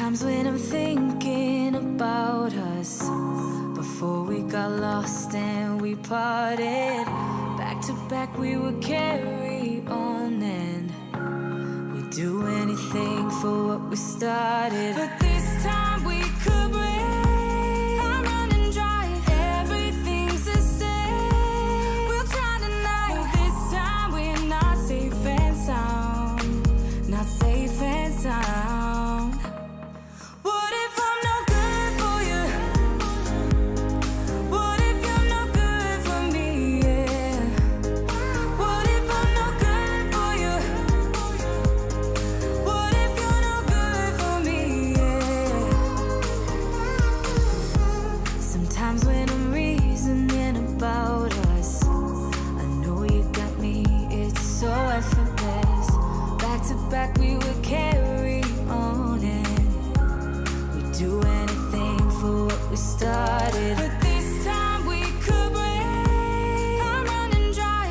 Sometimes when I'm thinking about us, before we got lost and we parted, back to back we would carry on and we'd do anything for what we started. But this time we could break. I'm running dry, everything's the same. We'll try tonight. This time we're not safe and sound, not safe and sound. What if I'm no good for you? What if you're no good for me? Yeah. What if I'm no good for you? What if you're no good for me? Yeah. Sometimes when I'm reasoning about us, I know you got me, it's so effortless. Back to back we would carry on and we'd do anything for what we started. But this time we could break. I'm running dry,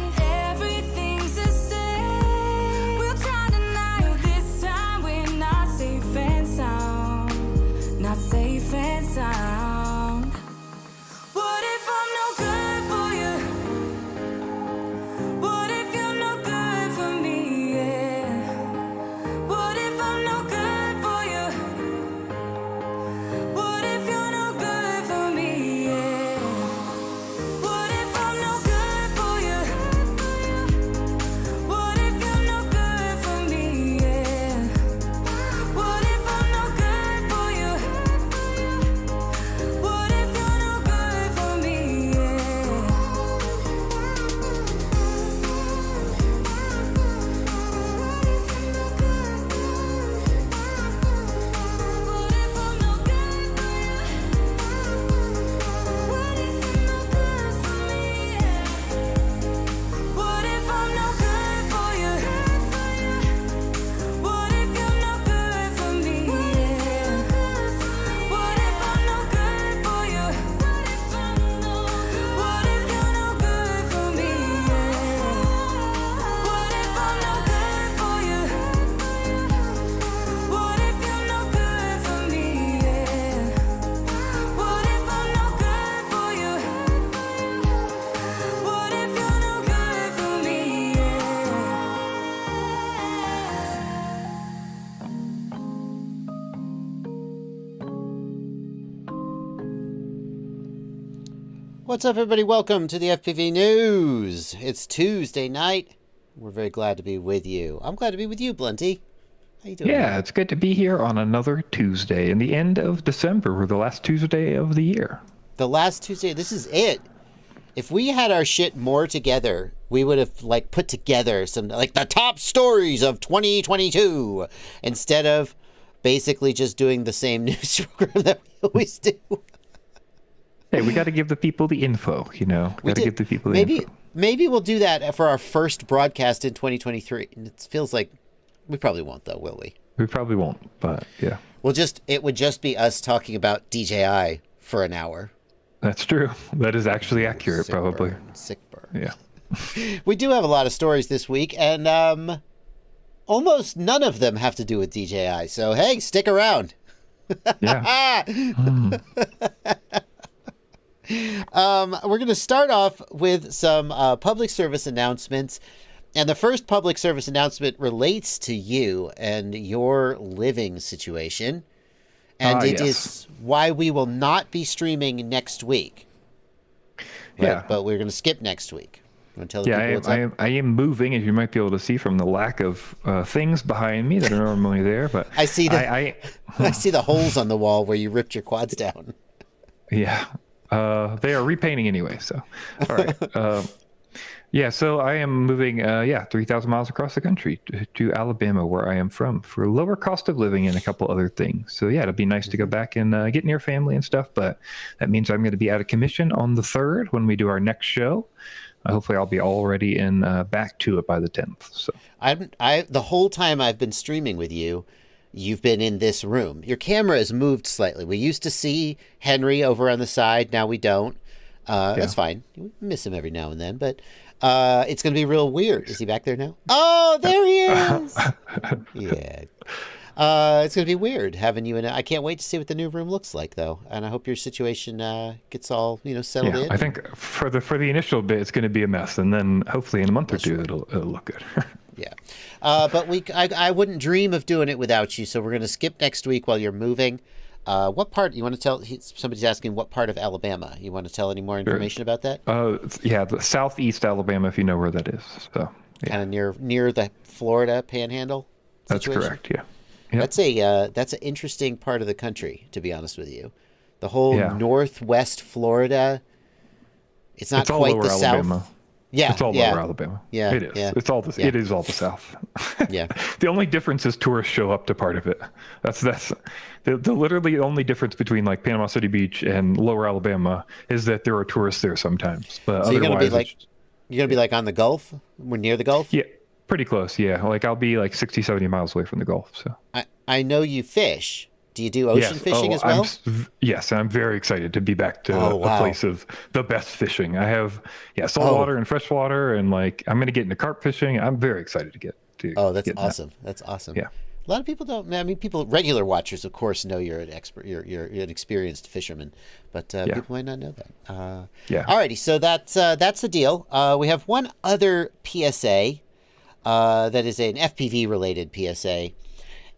everything's the same. We'll try tonight. This time we're not safe and sound, not safe and sound. What if I'm no good for you? What if you're no good for me? Yeah. What if I'm no good for you? What if you're no good for me? Yeah. What if I'm no good for you? What if you're no good for me? Yeah. What if I'm no good for you? What if you're no good for me? Yeah. What if I'm no good for you? What if you're no good for me? Yeah. What if I'm no good for you? What if you're no good for me? Yeah. What if I'm no good for you? What if you're no good for me? Yeah. What if I'm no good for you? What if you're no good for me? Yeah. What if I'm no good for you? What if you're no good for me? What's up, everybody? Welcome to the FPV News. It's Tuesday night. We're very glad to be with you. I'm glad to be with you, Blunty. How you doing? Yeah, it's good to be here on another Tuesday in the end of December. We're the last Tuesday of the year. The last Tuesday. This is it. If we had our shit more together, we would have put together some the top stories of 2022 instead of basically just doing the same news program that we always do. Hey, we got to give the people the info, you know. Got to give the people the info. Maybe we'll do that for our first broadcast in 2023. And it feels like we probably won't, though, will we? We probably won't, but yeah. It would just be us talking about DJI for an hour. That's true. That is actually accurate, probably. Sick burn. Yeah. We do have a lot of stories this week, and almost none of them have to do with DJI. So, hey, stick around. Yeah. We're going to start off with some public service announcements. And the first public service announcement relates to you and your living situation. And it is why we will not be streaming next week. Yeah. But we're going to skip next week. You want to tell the people what's up? I am moving, as you might be able to see from the lack of things behind me that are normally there. But I see I see the holes on the wall where you ripped your quads down. Yeah. They are repainting anyway, so. All right. Yeah, so I am moving, 3,000 miles across the country to Alabama, where I am from, for a lower cost of living and a couple other things. So, yeah, it'll be nice to go back and get near family and stuff, but that means I'm going to be out of commission on the 3rd when we do our next show. Hopefully I'll be already back to it by the 10th. So the whole time I've been streaming with you, you've been in this room. Your camera has moved slightly. We used to see Henry over on the side. Now we don't. That's fine. We miss him every now and then, but it's going to be real weird. Is he back there now? Oh, there he is. Yeah. It's going to be weird having you in it. I can't wait to see what the new room looks like, though. And I hope your situation gets all, settled in. I think for the initial bit, it's going to be a mess. And then hopefully in a month or two, it'll look good. Yeah. But I wouldn't dream of doing it without you. So we're going to skip next week while you're moving. What part you want to tell? Somebody's asking what part of Alabama. You want to tell any more information about that? The southeast Alabama, if you know where that is. So kind of near the Florida Panhandle. That's correct. Yeah. Yep. That's an interesting part of the country, to be honest with you. The whole northwest Florida. It's not quite the Alabama. South. Yeah, it's all lower Alabama. Yeah, it is. Yeah. It's all the. Yeah. It is all the South. Yeah. The only difference is tourists show up to part of it. That's the literally only difference between like Panama City Beach and lower Alabama is that there are tourists there sometimes. But so otherwise, you're gonna be like on the Gulf. We're near the Gulf. Yeah, pretty close. Yeah, like I'll be like 60, 70 miles away from the Gulf. So I know you fish. Do you do ocean fishing as well? Yes, I'm very excited to be back to a place of the best fishing. I have saltwater and freshwater, and like I'm going to get into carp fishing. I'm very excited to get to. Oh, that's awesome! That's awesome. Yeah, a lot of people don't. I mean, regular watchers, of course, know you're an expert. You're an experienced fisherman, but people might not know that. Yeah. Alrighty, so that's the deal. We have one other PSA that is an FPV related PSA.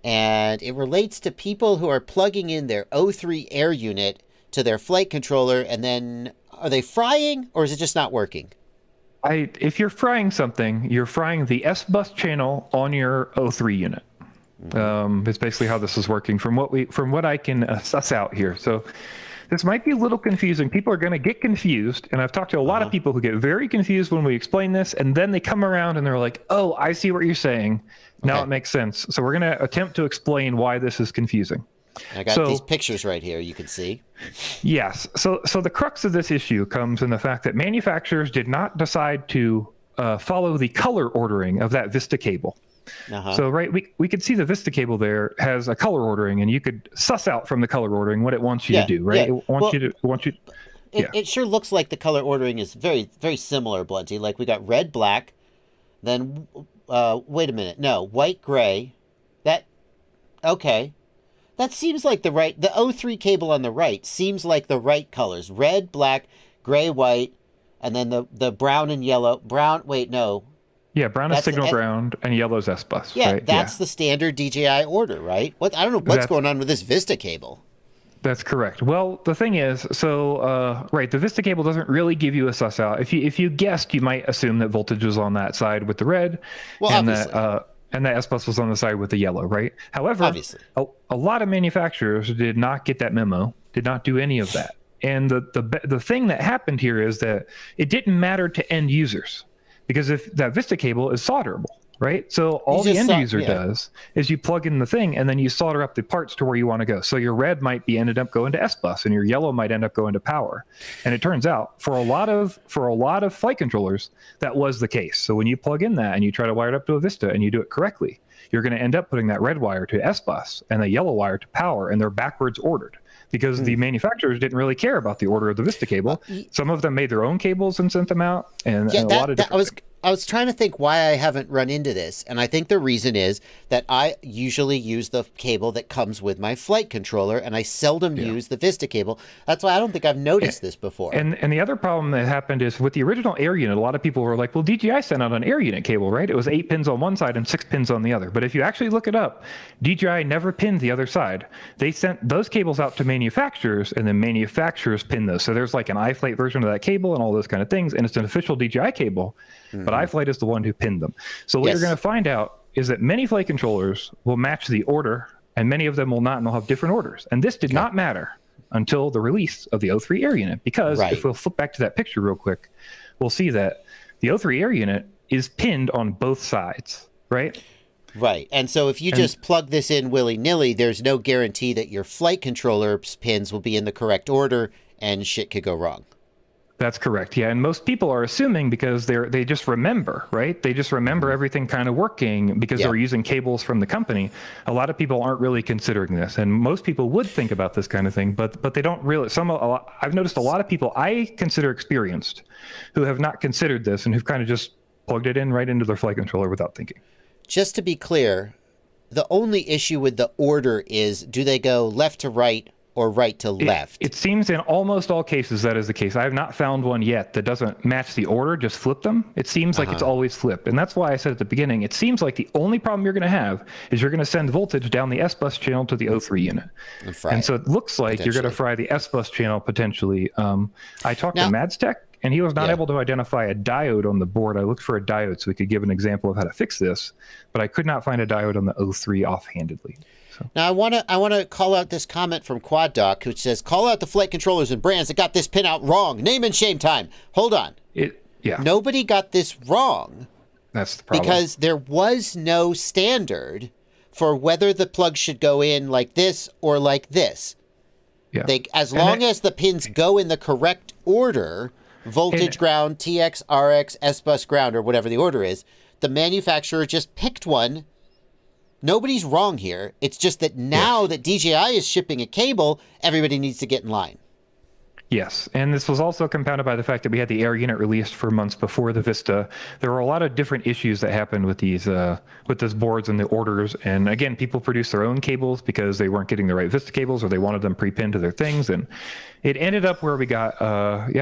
And it relates to people who are plugging in their O3 air unit to their flight controller, and then are they frying or is it just not working? If you're frying something, you're frying the S-bus channel on your O3 unit. It's basically how this is working from what I can suss out here. So this might be a little confusing. People are going to get confused, and I've talked to a lot of people who get very confused when we explain this, and then they come around and they're like, "Oh, I see what you're saying. Now it makes sense." So we're going to attempt to explain why this is confusing. I got these pictures right here. You can see. Yes. So the crux of this issue comes in the fact that manufacturers did not decide to follow the color ordering of that Vista cable. So we could see the Vista cable there has a color ordering, and you could suss out from the color ordering what it wants you to do, right? It wants you. It sure looks like the color ordering is very, very similar, Blunty. Like we got red, black, then wait a minute, no, white, gray. That seems like the O3 cable on the right seems like the right colors: red, black, gray, white, and then the brown and yellow. Yeah, brown is signal ground and yellow is S-bus. Yeah, right? that's the standard DJI order, right? I don't know what's going on with this Vista cable. That's correct. Well, the thing is, the Vista cable doesn't really give you a suss out. If you guessed, you might assume that voltage was on that side with the red, and that S-bus was on the side with the yellow, right? However, obviously, a lot of manufacturers did not get that memo, did not do any of that. And the thing that happened here is that it didn't matter to end users. Because if that Vista cable is solderable, right? So all the end user does is you plug in the thing and then you solder up the parts to where you want to go. So your red might be ended up going to S-bus and your yellow might end up going to power. And it turns out for a lot of flight controllers, that was the case. So when you plug in that and you try to wire it up to a Vista and you do it correctly, you're going to end up putting that red wire to S-bus and the yellow wire to power, and they're backwards ordered. Because the manufacturers didn't really care about the order of the Vista cable. Some of them made their own cables and sent them out, and a lot of different things. I was trying to think why I haven't run into this, and I think the reason is that I usually use the cable that comes with my flight controller, and I seldom use the Vista cable. That's why I don't think I've noticed this before. And the other problem that happened is with the original air unit, a lot of people were like, well, DJI sent out an air unit cable, right? It was 8 pins on one side and 6 pins on the other. But if you actually look it up, DJI never pinned the other side. They sent those cables out to manufacturers, and then manufacturers pin those. So there's like an iFlight version of that cable and all those kind of things, and it's an official DJI cable. But iFlight is the one who pinned them. So what you're going to find out is that many flight controllers will match the order, and many of them will not, and they'll have different orders. And this did not matter until the release of the O3 air unit, because if we'll flip back to that picture real quick, we'll see that the O3 air unit is pinned on both sides, right? Right. And so if you just plug this in willy-nilly, there's no guarantee that your flight controller's pins will be in the correct order, and shit could go wrong. That's correct. Yeah. And most people are assuming because they just remember, right? They just remember everything kind of working because they're using cables from the company. A lot of people aren't really considering this. And most people would think about this kind of thing, but they don't really. I've noticed a lot of people I consider experienced who have not considered this and who've kind of just plugged it in right into their flight controller without thinking. Just to be clear, the only issue with the order is, do they go left to right or right to left? It seems in almost all cases that is the case. I have not found one yet that doesn't match the order, just flip them. It seems like it's always flipped. And that's why I said at the beginning, it seems like the only problem you're going to have is you're going to send voltage down the S-bus channel to the O3 unit. And so it looks like you're going to fry the S-bus channel potentially. I talked to Mads Tech, and he was not able to identify a diode on the board. I looked for a diode so we could give an example of how to fix this, but I could not find a diode on the O3 offhandedly. So. Now, I want to call out this comment from Quad Doc, which says, call out the flight controllers and brands that got this pin out wrong. Name and shame time. Hold on. Nobody got this wrong. That's the problem. Because there was no standard for whether the plug should go in like this or like this. Yeah. As long as the pins go in the correct order, voltage ground, TX, RX, S-bus ground, or whatever the order is, the manufacturer just picked one. Nobody's wrong here. It's just that now that DJI is shipping a cable, everybody needs to get in line. Yes, and this was also compounded by the fact that we had the Air unit released for months before the Vista. There were a lot of different issues that happened with these boards and the orders. And again, people produced their own cables because they weren't getting the right Vista cables, or they wanted them pre-pinned to their things. And it ended up where we got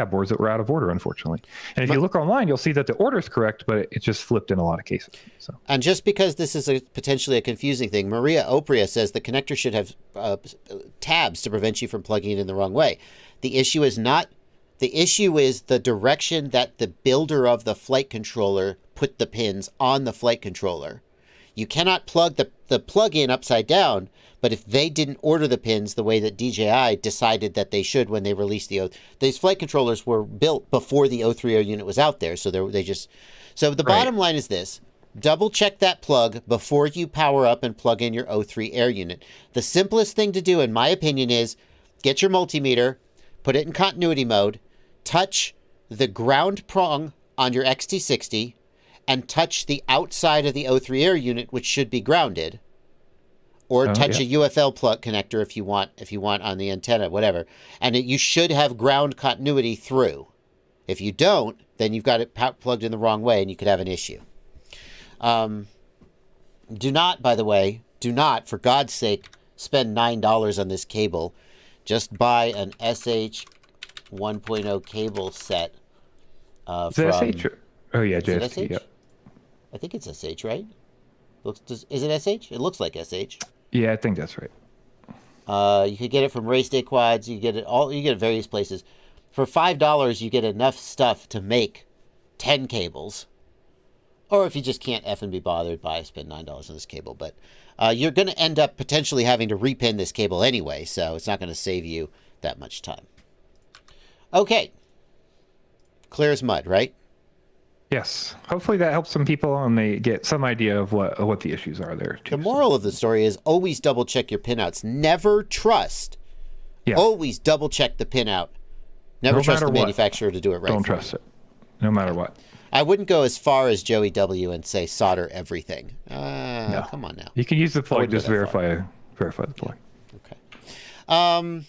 boards that were out of order, unfortunately. And if you look online, you'll see that the order is correct, but it just flipped in a lot of cases. So. And just because this is potentially a confusing thing, Maria Opria says the connector should have tabs to prevent you from plugging it in the wrong way. The issue is the direction that the builder of the flight controller put the pins on the flight controller. You cannot plug the plug-in upside down, but if they didn't order the pins the way that DJI decided that they should when they released these flight controllers were built before the O3 Air unit was out there, so the bottom line is this. Double check that plug before you power up and plug in your O3 Air unit. The simplest thing to do, in my opinion, is get your multimeter, put it in continuity mode, touch the ground prong on your XT60, and touch the outside of the O3 Air unit, which should be grounded, or touch a UFL plug connector if you want on the antenna, whatever. And you should have ground continuity through. If you don't, then you've got it plugged in the wrong way, and you could have an issue. Do not, for God's sake, spend $9 on this cable. Just buy an SH 1.0 cable set. Is it SH? Oh, yeah, JST, yeah. I think it's SH, right? Is it SH? It looks like SH. Yeah, I think that's right. You could get it from Race Day Quads. You get it various places. For $5, you get enough stuff to make 10 cables. Or if you just can't effing be bothered, spend $9 on this cable. But you're going to end up potentially having to repin this cable anyway, so it's not going to save you that much time. Okay. Clear as mud, right? Yes. Hopefully that helps some people and they get some idea of what the issues are there, too. The moral of the story is always double check your pinouts. Never trust. Yeah. Always double check the pinout. Never trust the manufacturer to do it right. Don't trust it, no matter what. I wouldn't go as far as Joey W. and say solder everything. No. Come on now. You can use the plug. Just verify the plug. Okay.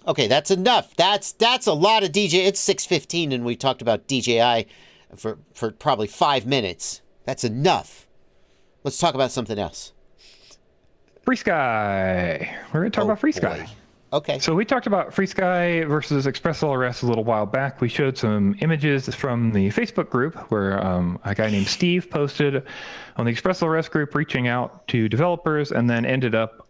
Okay, that's enough. That's a lot of DJI. It's 6:15, and we talked about DJI for probably 5 minutes. That's enough. Let's talk about something else. FrSky. We're going to talk about FrSky. Boy. Okay. So we talked about FrSky versus ExpressLRS a little while back. We showed some images from the Facebook group where a guy named Steve posted on the ExpressLRS group reaching out to developers, and then ended up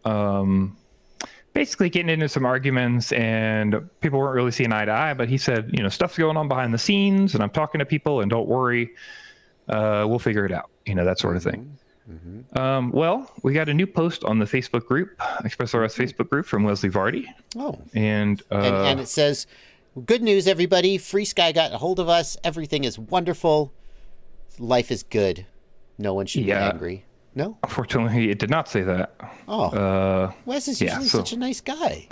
basically getting into some arguments, and people weren't really seeing eye to eye, but he said, stuff's going on behind the scenes, and I'm talking to people, and don't worry, we'll figure it out, that sort of thing. Mm-hmm. Well, we got a new post on the Facebook group, ExpressLRS Facebook group, from Leslie Vardy. Oh. And it says, good news, everybody. FrSky got a hold of us. Everything is wonderful. Life is good. No one should be angry. No? Unfortunately, it did not say that. Oh. Wes is usually such a nice guy.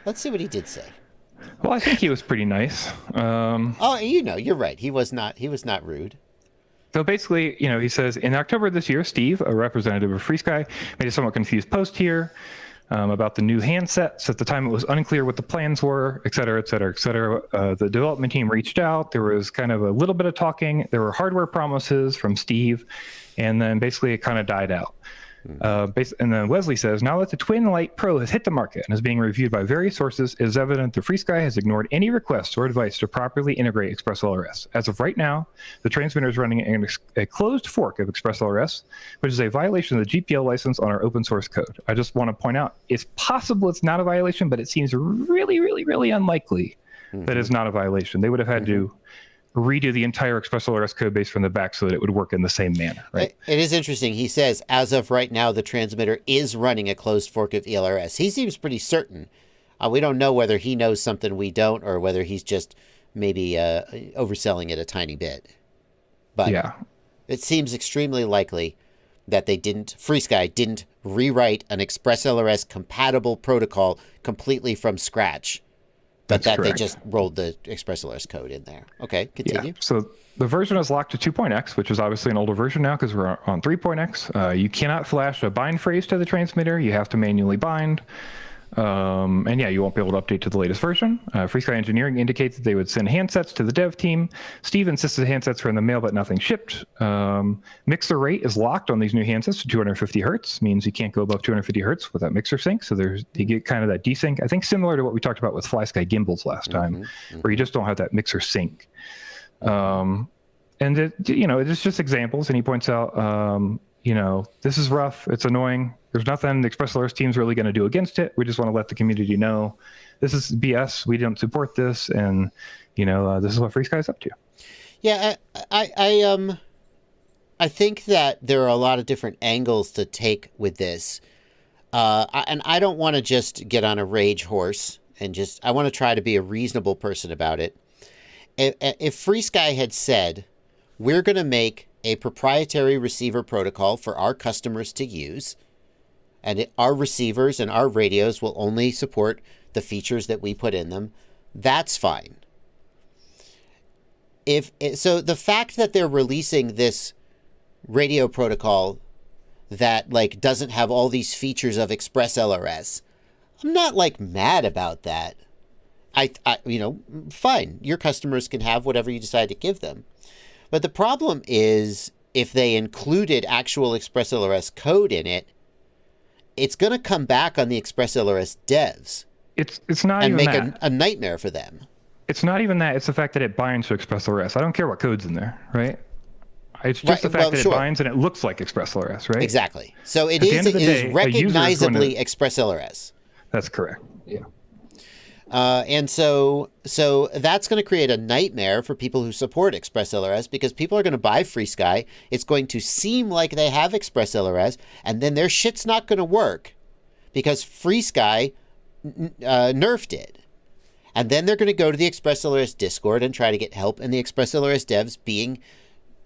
Let's see what he did say. Well, I think he was pretty nice. You're right. He was not rude. So basically, he says, in October this year, Steve, a representative of FrSky, made a somewhat confused post here. about the new handsets. At the time, it was unclear what the plans were, et cetera, et cetera, et cetera. The development team reached out. There was kind of a little bit of talking. There were hardware promises from Steve, and then basically it kind of died out. And then Wesley says, now that the Twin Light Pro has hit the market and is being reviewed by various sources, it is evident that FrSky has ignored any requests or advice to properly integrate ExpressLRS. As of right now, the transmitter is running a closed fork of ExpressLRS, which is a violation of the GPL license on our open source code. I just want to point out, it's possible it's not a violation, but it seems really, really, really unlikely that it's not a violation. They would have had to redo the entire ExpressLRS code base from the back so that it would work in the same manner, right? It is interesting. He says, as of right now, the transmitter is running a closed fork of ELRS. He seems pretty certain. We don't know whether he knows something we don't or whether he's just maybe overselling it a tiny bit. But yeah, it seems extremely likely that FrSky didn't rewrite an ExpressLRS compatible protocol completely from scratch. But That's that correct. they just rolled the ExpressLRS code in there. Okay, continue. Yeah. So the version is locked to 2.x, which is obviously an older version now because we're on 3.x. You cannot flash a bind phrase to the transmitter. You have to manually bind. And yeah, you won't be able to update to the latest version. FrSky Engineering indicates that they would send handsets to the dev team. Steve insisted handsets were in the mail, but nothing shipped. Mixer rate is locked on these new handsets to 250 hertz, means you can't go above 250 hertz with that mixer sync. So you get kind of that desync. I think similar to what we talked about with FlySky gimbals last time, where you just don't have that mixer sync. And it's just examples. And he points out, this is rough. It's annoying. There's nothing the ExpressLRS team's really going to do against it. We just want to let the community know this is BS. We don't support this, and this is what FrSky's up to. Yeah, I think that there are a lot of different angles to take with this, and I don't want to just get on a rage horse and I want to try to be a reasonable person about it. If FrSky had said, we're going to make a proprietary receiver protocol for our customers to use, and our receivers and our radios will only support the features that we put in them, that's fine. So the fact that they're releasing this radio protocol that doesn't have all these features of ExpressLRS, I'm not mad about that. Fine. Your customers can have whatever you decide to give them. But the problem is if they included actual ExpressLRS code in it, it's going to come back on the ExpressLRS devs. It's not and even make that. A nightmare for them. It's not even that. It's the fact that it binds to ExpressLRS. I don't care what code's in there, right? It's just the fact that it binds and it looks like ExpressLRS, right? Exactly. So it is recognizably ExpressLRS. That's correct. Yeah. And so that's going to create a nightmare for people who support ExpressLRS because people are going to buy FrSky. It's going to seem like they have ExpressLRS, and then their shit's not going to work because FrSky nerfed it. And then they're going to go to the ExpressLRS Discord and try to get help. And the ExpressLRS devs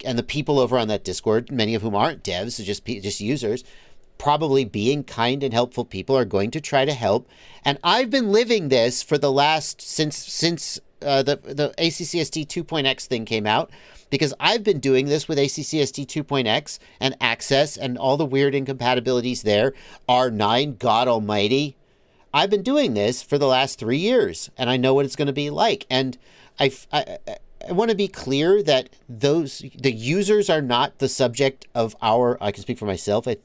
and the people over on that Discord, many of whom aren't devs, just users, probably being kind and helpful people are going to try to help. And I've been living this for the last, since the ACCST 2.x thing came out, because I've been doing this with ACCST 2.x and Access and all the weird incompatibilities there. R9, God almighty. I've been doing this for the last 3 years, and I know what it's going to be like. And I want to be clear that the users are not the subject of I can speak for myself, I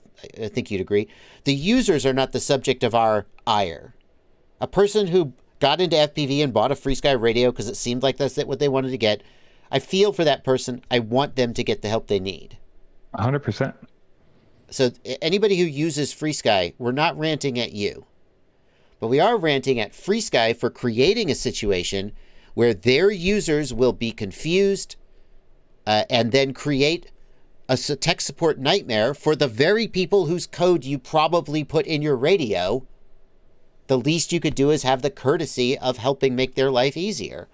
think you'd agree. The users are not the subject of our ire. A person who got into FPV and bought a FrSky radio because it seemed like that's what they wanted to get, I feel for that person. I want them to get the help they need. 100%. So anybody who uses FrSky, we're not ranting at you. But we are ranting at FrSky for creating a situation where their users will be confused and then create a tech support nightmare for the very people whose code you probably put in your radio. The least you could do is have the courtesy of helping make their life easier.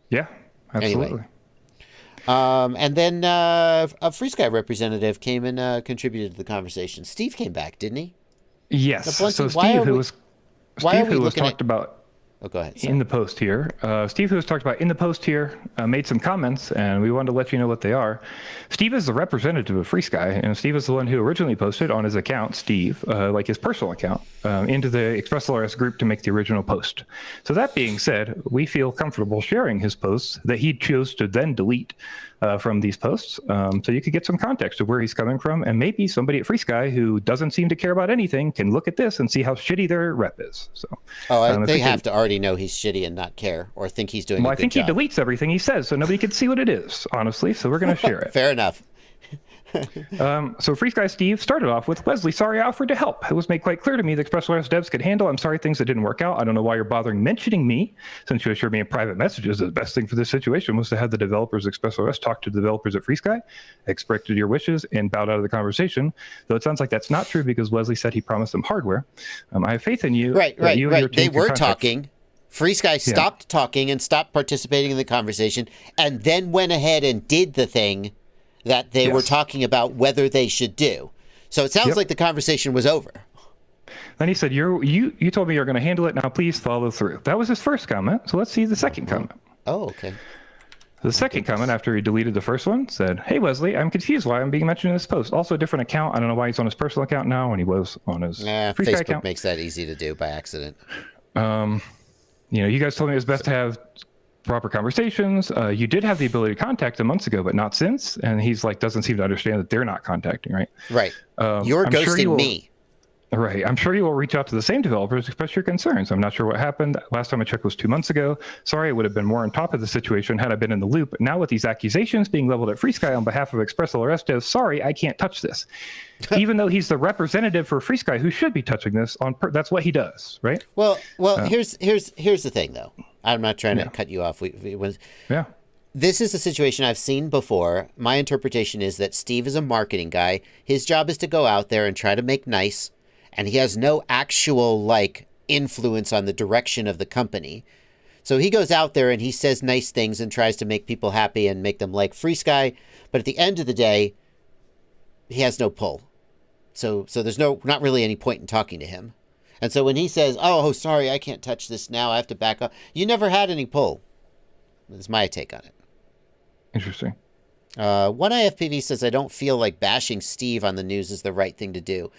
Yeah, absolutely. Anyway. And then a FrSky representative came and contributed to the conversation. Steve came back, didn't he? Yes. Blunty, So Steve, who was talked about. Oh, go ahead. Sorry. In the post here, Steve, who has talked about in the post here, made some comments, and we wanted to let you know what they are. Steve is the representative of FrSky, and Steve is the one who originally posted on his account, Steve, like his personal account, into the ExpressLRS group to make the original post. So that being said, we feel comfortable sharing his posts that he chose to then delete from these posts, so you could get some context of where he's coming from, and maybe somebody at FrSky who doesn't seem to care about anything can look at this and see how shitty their rep is. So, they have to already know he's shitty and not care, or think he's doing a good job. I think he deletes everything he says, so nobody can see what it is, honestly. So we're going to share it. Fair enough. So FrSky Steve started off with, Wesley, sorry I offered to help. It was made quite clear to me that ExpressLRS devs could handle. I'm sorry things that didn't work out. I don't know why you're bothering mentioning me, since you assured me in private messages that the best thing for this situation was to have the developers of ExpressLRS talk to the developers at FrSky, expected your wishes, and bowed out of the conversation. Though it sounds like that's not true because Wesley said he promised them hardware. I have faith in you. Right. They were talking. FrSky stopped talking and stopped participating in the conversation, and then went ahead and did the thing that they were talking about whether they should do. So it sounds like the conversation was over. Then he said, you told me you're going to handle it. Now please follow through. That was his first comment. So let's see the second comment. Oh, okay. The second comment after he deleted the first one said, hey, Wesley, I'm confused why I'm being mentioned in this post. Also a different account. I don't know why he's on his personal account now when he was on his FrSky Facebook account. makes that easy to do by accident. You guys told me it was best to have proper conversations. You did have the ability to contact them months ago, but not since. And he's like, doesn't seem to understand that they're not contacting, right? Right. You're ghosting me. Right. I'm sure you will reach out to the same developers to express your concerns. I'm not sure what happened. Last time I checked was 2 months ago. Sorry, I would have been more on top of the situation had I been in the loop. Now with these accusations being leveled at FrSky on behalf of ExpressLRS devs, sorry, I can't touch this. Even though he's the representative for FrSky who should be touching this, that's what he does, right? Well, here's the thing, though. I'm not trying to cut you off. This is a situation I've seen before. My interpretation is that Steve is a marketing guy. His job is to go out there and try to make nice, and he has no actual influence on the direction of the company. So he goes out there and he says nice things and tries to make people happy and make them like FrSky, but at the end of the day, he has no pull. So there's not really any point in talking to him. And so when he says, oh, sorry, I can't touch this now, I have to back up, you never had any pull. That's my take on it. Interesting. One IFPV says, I don't feel like bashing Steve on the news is the right thing to do.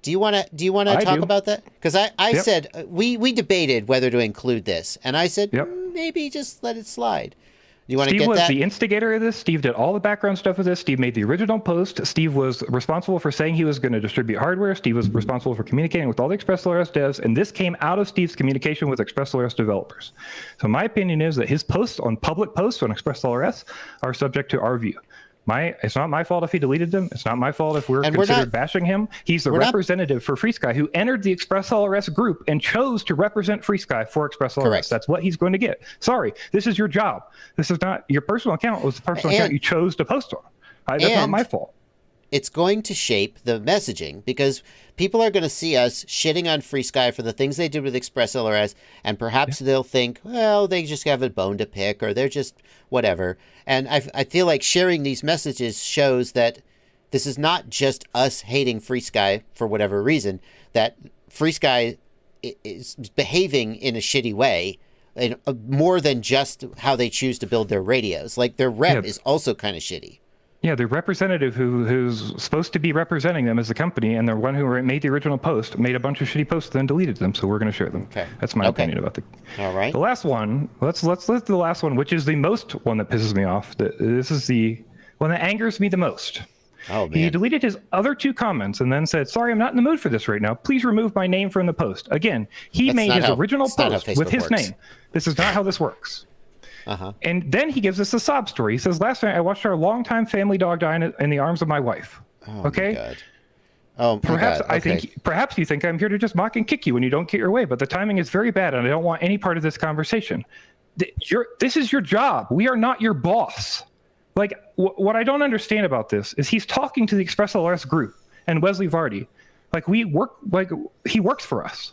Do you want to talk about that? Because I said, we debated whether to include this. And I said, maybe just let it slide. You want to get that? Steve was the instigator of this. Steve did all the background stuff with this. Steve made the original post. Steve was responsible for saying he was going to distribute hardware. Steve was responsible for communicating with all the ExpressLRS devs, and this came out of Steve's communication with ExpressLRS developers. So my opinion is that his posts on public posts on ExpressLRS are subject to our view. It's not my fault if he deleted them. It's not my fault if we're considered bashing him. He's the representative for FrSky who entered the ExpressLRS group and chose to represent FrSky for ExpressLRS. Correct. That's what he's going to get. Sorry, this is your job. This is not your personal account. It was the personal account you chose to post on. That's not my fault. It's going to shape the messaging because people are going to see us shitting on FrSky for the things they did with ExpressLRS, and perhaps they'll think, well, they just have a bone to pick, or they're just whatever. And I feel like sharing these messages shows that this is not just us hating FrSky for whatever reason, that FrSky is behaving in a shitty way, and more than just how they choose to build their radios. Like their rep is also kind of shitty. Yeah, the representative who's supposed to be representing them as the company, and the one who made the original post, made a bunch of shitty posts, then deleted them. So we're going to share them. Okay. That's my opinion about All right. The last one. Let's let the last one, which is the most one that pisses me off. This is the one that angers me the most. Oh, man. He deleted his other two comments and then said, sorry, I'm not in the mood for this right now. Please remove my name from the post. Again, he made his original post with his name. This is not how this works. And then he gives us a sob story. He says, last night I watched our longtime family dog die in the arms of my wife. Oh, okay. My God. Oh, my perhaps God. Okay. Perhaps you think I'm here to just mock and kick you when you don't get your way, but the timing is very bad and I don't want any part of this conversation. This is your job. We are not your boss. Like, what I don't understand about this is he's talking to the ExpressLRS group and Wesley Vardy. Like, he works for us.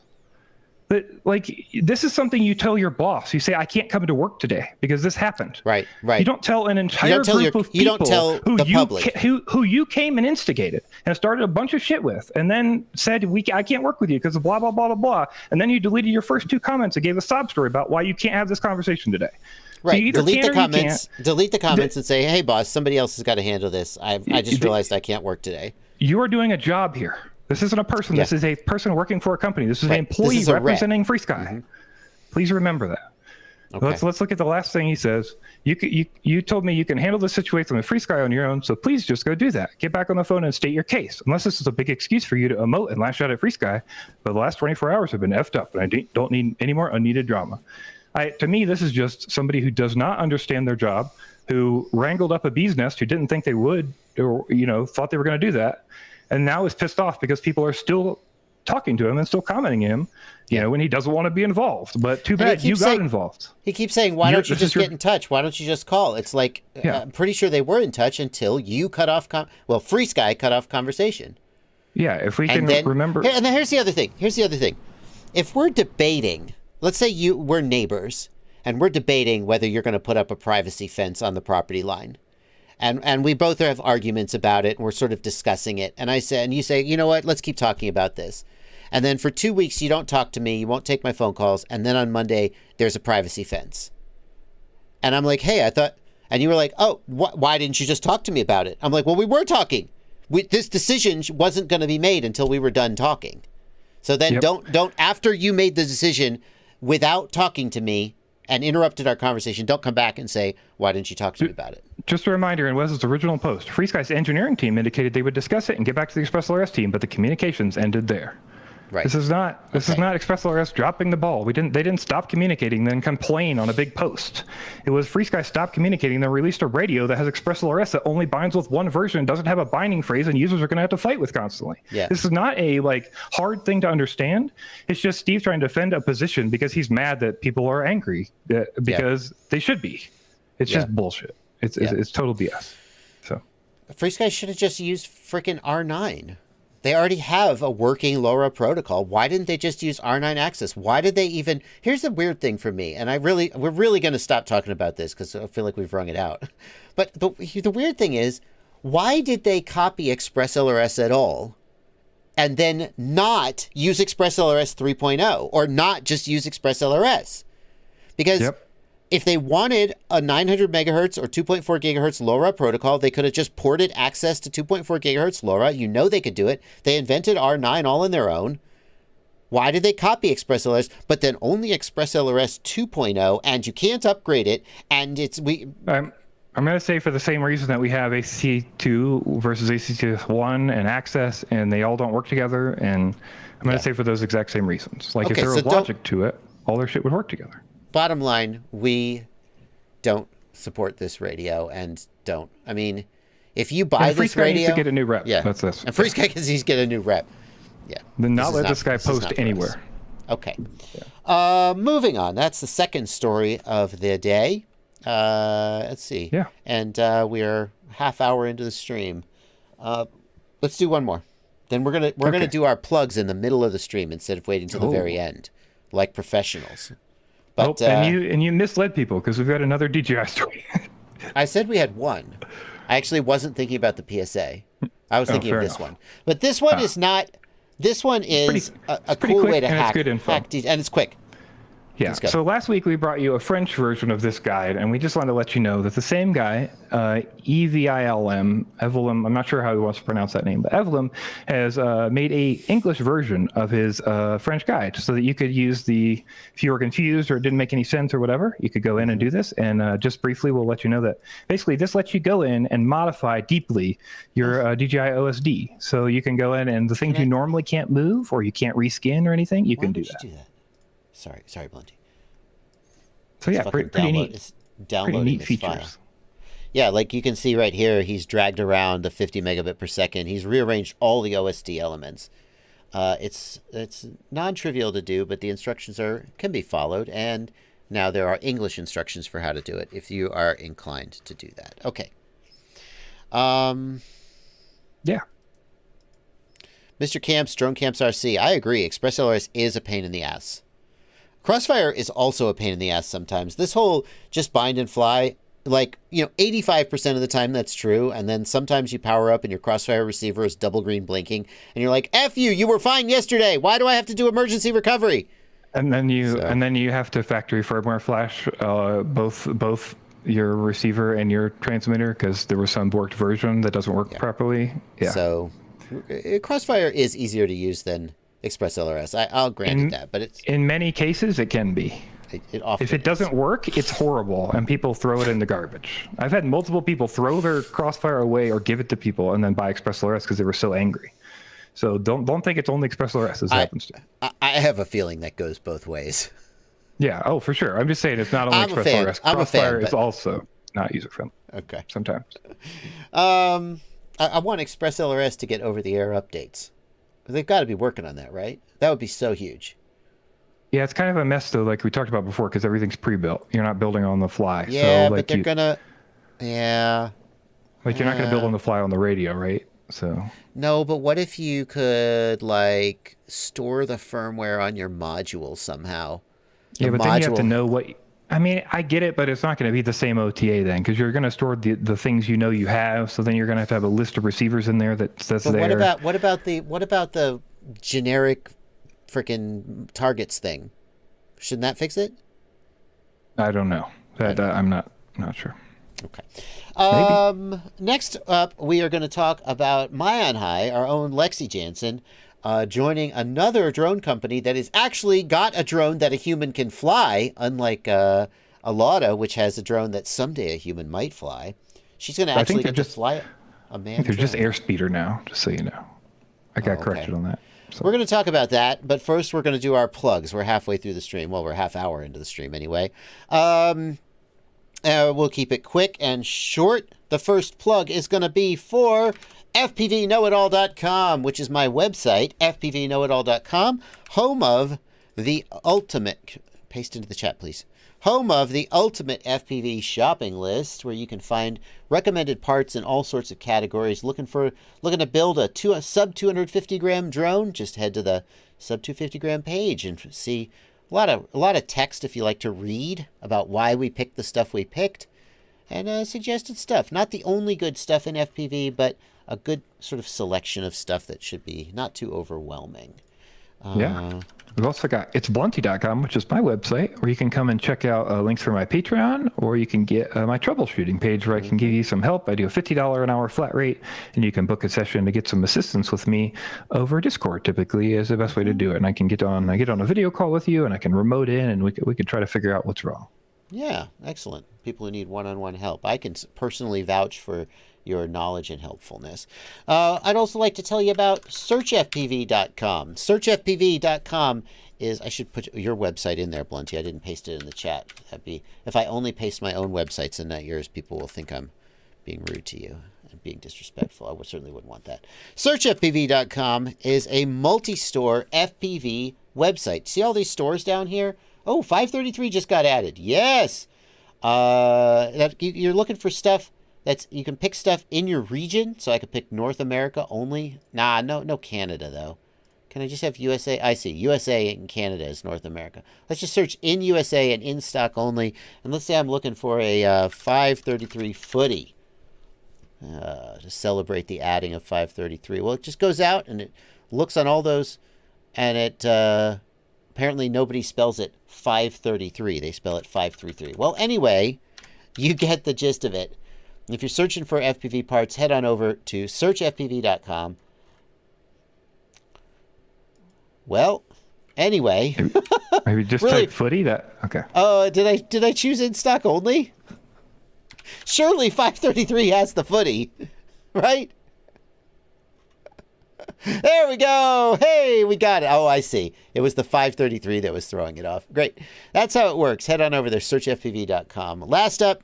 But like, this is something you tell your boss. You say, I can't come to work today because this happened. Right. You don't tell an entire group of people you don't tell the public who you came and instigated and started a bunch of shit with, and then said, I can't work with you because of blah, blah, blah, blah, blah. And then you deleted your first 2 comments and gave a sob story about why you can't have this conversation today. Right. So delete the comments and say, hey, boss, somebody else has got to handle this. I just realized I can't work today. You are doing a job here. This isn't a person. Yeah. This is a person working for a company. This is an employee representing FrSky. Mm-hmm. Please remember that. Okay. Let's look at the last thing he says. You told me you can handle the situation with FrSky on your own, so please just go do that. Get back on the phone and state your case. Unless this is a big excuse for you to emote and lash out at FrSky, but the last 24 hours have been effed up, and I don't need any more unneeded drama. To me, this is just somebody who does not understand their job, who wrangled up a bee's nest, who didn't think they would, or thought they were going to do that, and now is pissed off because people are still talking to him and still commenting him, when he doesn't want to be involved. But too bad you got involved. He keeps saying, why don't you just get in touch? Why don't you just call? It's like, I'm pretty sure they were in touch until you cut off, FrSky cut off conversation. Yeah, if we can remember. And then here's the other thing. If we're debating, let's say we're neighbors, and we're debating whether you're going to put up a privacy fence on the property line. And we both have arguments about it, and we're sort of discussing it. And you say, you know what, let's keep talking about this. And then for 2 weeks, you don't talk to me, you won't take my phone calls, and then on Monday, there's a privacy fence. And I'm like, hey, I thought, and you were like, oh, why didn't you just talk to me about it? I'm like, well, we were talking. This decision wasn't going to be made until we were done talking. So then don't, after you made the decision without talking to me and interrupted our conversation, don't come back and say, why didn't you talk to me about it? Just a reminder, in Wes's original post, FrSky's engineering team indicated they would discuss it and get back to the ExpressLRS team, but the communications ended there. Right. This is not ExpressLRS dropping the ball. They didn't stop communicating, then complain on a big post. It was FrSky stopped communicating, then released a radio that has ExpressLRS that only binds with one version and doesn't have a binding phrase, and users are going to have to fight with constantly. Yeah. This is not a hard thing to understand. It's just Steve trying to defend a position because he's mad that people are angry because they should be. It's just bullshit. It's total BS. So FrSky should have just used freaking R9. They already have a working LoRa protocol. Why didn't they just use R9 access? Why did they even... Here's the weird thing for me, and we're really going to stop talking about this because I feel like we've wrung it out. But the weird thing is, why did they copy ExpressLRS at all and then not use ExpressLRS 3.0 or not just use ExpressLRS? Because if they wanted a 900 megahertz or 2.4 gigahertz LoRa protocol, they could have just ported access to 2.4 gigahertz LoRa. They could do it. They invented R9 all on their own. Why did they copy ExpressLRS, but then only ExpressLRS 2.0, and you can't upgrade it, and I'm going to say for the same reason that we have ACC2 versus ACC1 and access, and they all don't work together, and I'm going to say for those exact same reasons. If there was logic to it, all their shit would work together. Bottom line, we don't support this radio and don't. I mean, if you buy this radio... needs to get a new rep. Yeah. That's this. And FrSky needs to get a new rep. Yeah. Then not let this guy post anywhere. Okay. Yeah. Moving on. That's the second story of the day. Let's see. Yeah. And we are half hour into the stream. Let's do one more. Then we're gonna do our plugs in the middle of the stream instead of waiting till the very end, like professionals. But, and you misled people because we've got another DJI story. I said we had one. I actually wasn't thinking about the PSA. I was thinking of this one. But this one is not. This one is a cool way to hack. And it's quick. Yeah. So last week we brought you a French version of this guide, and we just wanted to let you know that the same guy, Evilm, I'm not sure how he wants to pronounce that name, but Evilm has made a English version of his French guide, so that you could use if you were confused or it didn't make any sense or whatever, you could go in and do this. And just briefly, we'll let you know that basically this lets you go in and modify deeply your DJI OSD. So you can go in and the things you normally can't move or you can't reskin or anything, you can do that. Sorry, Blunty. So yeah, pretty neat. Downloading pretty neat this features. File. Yeah, like you can see right here, he's dragged around the 50 megabit per second. He's rearranged all the OSD elements. It's non-trivial to do, but the instructions can be followed, and now there are English instructions for how to do it if you are inclined to do that. Okay. Yeah. Mr. Camps, Drone Camps RC, I agree. ExpressLRS is a pain in the ass. Crossfire is also a pain in the ass sometimes. This whole just bind and fly, like, 85% of the time that's true. And then sometimes you power up and your Crossfire receiver is double green blinking. And you're like, F you were fine yesterday. Why do I have to do emergency recovery? And then you have to factory firmware flash both your receiver and your transmitter because there was some borked version that doesn't work properly. Yeah. So Crossfire is easier to use than ExpressLRS. I'll grant it that, but it's in many cases it can be. It often if it doesn't work, it's horrible, and people throw it in the garbage. I've had multiple people throw their Crossfire away or give it to people and then buy ExpressLRS because they were so angry. So don't think it's only ExpressLRS this happens to. I have a feeling that goes both ways. Yeah, oh, for sure. I'm just saying it's not only ExpressLRS. Crossfire is also not user-friendly. Okay. Sometimes. I want ExpressLRS to get over-the-air updates. They've got to be working on that, right? That would be so huge. Yeah, it's kind of a mess, though, like we talked about before, because everything's pre-built. You're not building on the fly. Yeah, so, but they're going to... Yeah. Like, you're not going to build on the fly on the radio, right? So... No, but what if you could, like, store the firmware on your module somehow? Yeah, but then you have to know what... I mean, I get it, but it's not going to be the same OTA then, because you're going to store the things you know you have. So then you're going to have a list of receivers in there that's there. What about the generic freaking targets thing? Shouldn't that fix it? I don't know. I'm not sure. Okay. Next up, we are going to talk about MaiOnHigh, our own Lexi Jansen, joining another drone company that has actually got a drone that a human can fly, unlike Alada, which has a drone that someday a human might fly. She's going to actually get to fly a man. They're just airspeeder now, just so you know. I got corrected on that. So. We're going to talk about that, but first we're going to do our plugs. We're halfway through the stream. Well, we're half hour into the stream anyway. We'll keep it quick and short. The first plug is going to be for FPVKnowItAll.com, which is my website, FPVKnowItAll.com, home of the ultimate, paste into the chat, please, home of the ultimate FPV shopping list, where you can find recommended parts in all sorts of categories. Looking to build a sub 250 gram drone? Just head to the sub 250 gram page and see a lot of text if you like to read about why we picked the stuff we picked, and suggested stuff. Not the only good stuff in FPV, but a good sort of selection of stuff that should be not too overwhelming. Yeah. We've also got ItsBlunty.com, which is my website, where you can come and check out links for my Patreon, or you can get my troubleshooting page where I can give you some help. I do a $50 an hour flat rate, and you can book a session to get some assistance with me over Discord, typically is the best way to do it. And I get on a video call with you, and I can remote in, and we could try to figure out what's wrong. Yeah, excellent. People who need one-on-one help. I can personally vouch for your knowledge and helpfulness. I'd also like to tell you about SearchFPV.com. SearchFPV.com is, I should put your website in there, Blunty. I didn't paste it in the chat. That'd be, if I only paste my own websites and not yours, people will think I'm being rude to you and being disrespectful. I certainly wouldn't want that. SearchFPV.com is a multi-store FPV website. See all these stores down here? Oh, 533 just got added. Yes. You're looking for stuff you can pick stuff in your region. So I could pick North America only. Nah, no Canada though. Can I just have USA? I see. USA and Canada is North America. Let's just search in USA and in stock only. And let's say I'm looking for a 533 footy to celebrate the adding of 533. Well, it just goes out and it looks on all those, and it apparently nobody spells it 533. They spell it 533. Well, anyway, you get the gist of it. If you're searching for FPV parts, head on over to searchfpv.com. Well, anyway. Maybe just really? type footy? Okay. Did I choose in stock only? Surely 533 has the footy, right? There we go. Hey, we got it. Oh, I see. It was the 533 that was throwing it off. Great. That's how it works. Head on over there, searchfpv.com. Last up,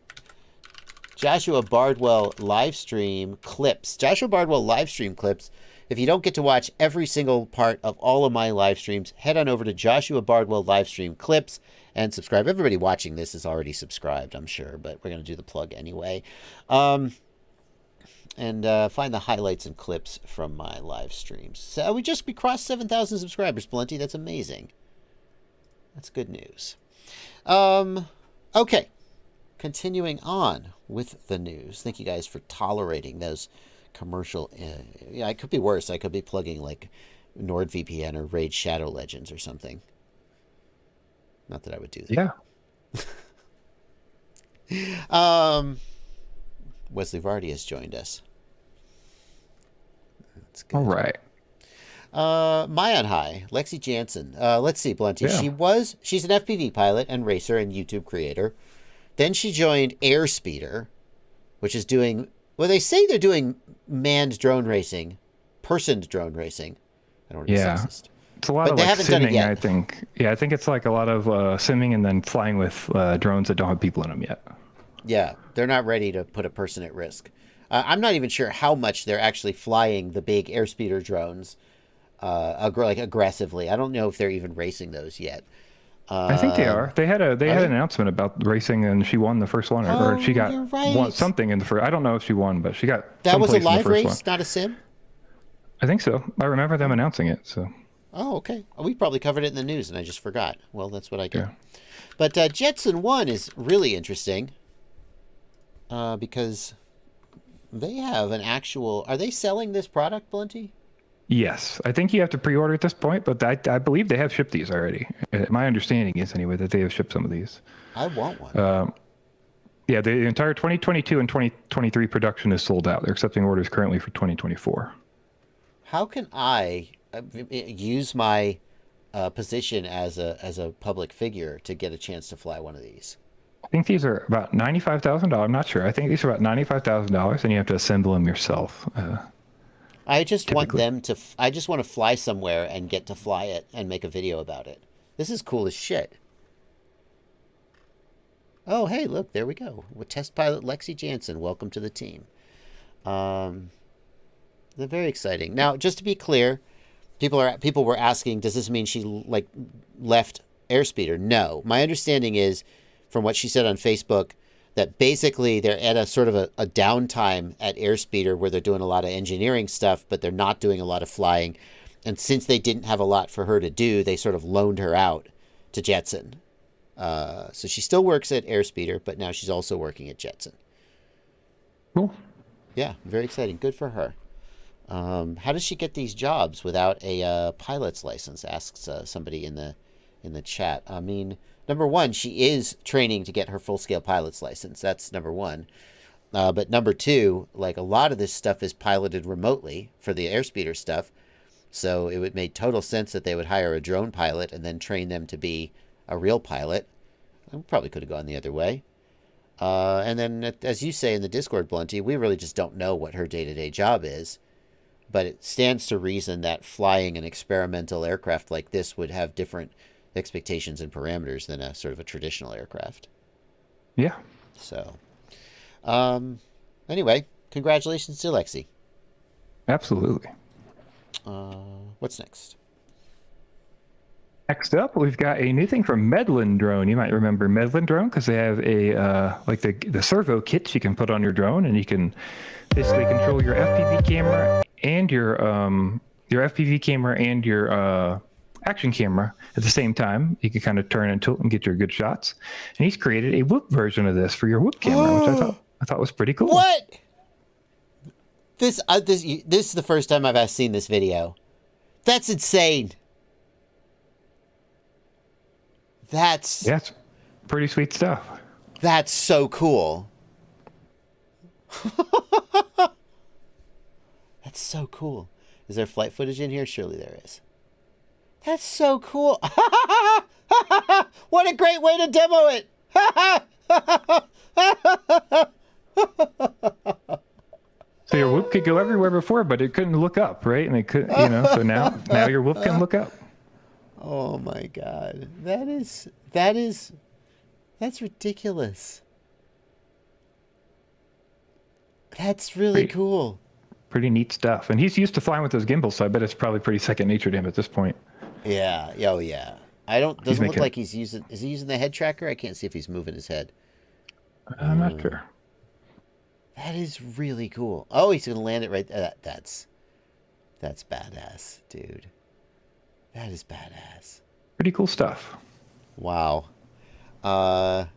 Joshua Bardwell live stream clips. Joshua Bardwell live stream clips. If you don't get to watch every single part of all of my live streams, head on over to Joshua Bardwell live stream clips and subscribe. Everybody watching this is already subscribed, I'm sure, but we're going to do the plug anyway. And find the highlights and clips from my live streams. So we crossed 7,000 subscribers, Blunty. That's amazing. That's good news. Okay. Continuing on with the news. Thank you guys for tolerating those commercial. Yeah, it could be worse. I could be plugging like NordVPN or Raid Shadow Legends or something. Not that I would do that. Yeah. Wesley Vardy has joined us. That's good. All right. MaiOnHigh, Lexi Jansen. Let's see, Blunty. Yeah. She's an FPV pilot and racer and YouTube creator. Then she joined Airspeeder, which is doing, well, they say they're doing manned drone racing, personed drone racing. I don't want to be sexist. It's a lot of like simming, I think. Yeah, I think it's like a lot of simming and then flying with drones that don't have people in them yet. Yeah, they're not ready to put a person at risk. I'm not even sure how much they're actually flying the big Airspeeder drones like aggressively. I don't know if they're even racing those yet. I think they are. They had an announcement about racing, and she won the first one, or she got something in the first. I don't know if she won, but she got. That was a live race, one. Not a sim. I think so. I remember them announcing it. So. Oh, okay. We probably covered it in the news, and I just forgot. Well, that's what I get. Yeah. But JetsonOne is really interesting because they have an actual. Are they selling this product, Blunty? Yes, I think you have to pre-order at this point, but I believe they have shipped these already. My understanding is, anyway, that they have shipped some of these. I want one. Yeah, the entire 2022 and 2023 production is sold out. They're accepting orders currently for 2024. How can I use my position as a public figure to get a chance to fly one of these? I think these are about $95,000. I'm not sure. I think these are about $95,000, and you have to assemble them yourself. I just want them to. I just want to fly somewhere and get to fly it and make a video about it. This is cool as shit. Oh, hey, look, there we go. With test pilot Lexi Jansen, welcome to the team. They're very exciting. Now, just to be clear, people were asking, does this mean she like left Airspeeder? No, my understanding is, from what she said on Facebook, that basically they're at a sort of a downtime at Airspeeder where they're doing a lot of engineering stuff, but they're not doing a lot of flying. And since they didn't have a lot for her to do, they sort of loaned her out to Jetson. So she still works at Airspeeder, but now she's also working at Jetson. Cool. Yeah, very exciting. Good for her. How does she get these jobs without a pilot's license? Asks somebody in the chat. I mean, number one, she is training to get her full-scale pilot's license. That's number one. But number two, like a lot of this stuff is piloted remotely for the Airspeeder stuff. So it would make total sense that they would hire a drone pilot and then train them to be a real pilot. I probably could have gone the other way. And then, as you say in the Discord, Blunty, we really just don't know what her day-to-day job is. But it stands to reason that flying an experimental aircraft like this would have different expectations and parameters than a sort of a traditional aircraft. Yeah. So, anyway, congratulations to Lexi. Absolutely. What's next? Next up, we've got a new thing from MedlinDrone. You might remember MedlinDrone because they have a like the Servo kits you can put on your drone, and you can basically control your FPV camera and your FPV camera and your action camera at the same time. You can kind of turn and tilt and get your good shots. And he's created a whoop version of this for your whoop camera, which I thought was pretty cool. What? This is the first time I've seen this video. That's insane. That's pretty sweet stuff. That's so cool. That's so cool. Is there flight footage in here? Surely there is. That's so cool. What a great way to demo it. So your whoop could go everywhere before, but it couldn't look up, right? And it could, so now your whoop can look up. Oh my God. That's ridiculous. That's really cool. Pretty neat stuff. And he's used to flying with those gimbals, so I bet it's probably pretty second nature to him at this point. Yeah. Oh yeah. Doesn't look like is he using the head tracker? I can't see if he's moving his head. I'm not sure. That is really cool. Oh, he's going to land it right there. That's badass, dude. That is badass. Pretty cool stuff. Wow. For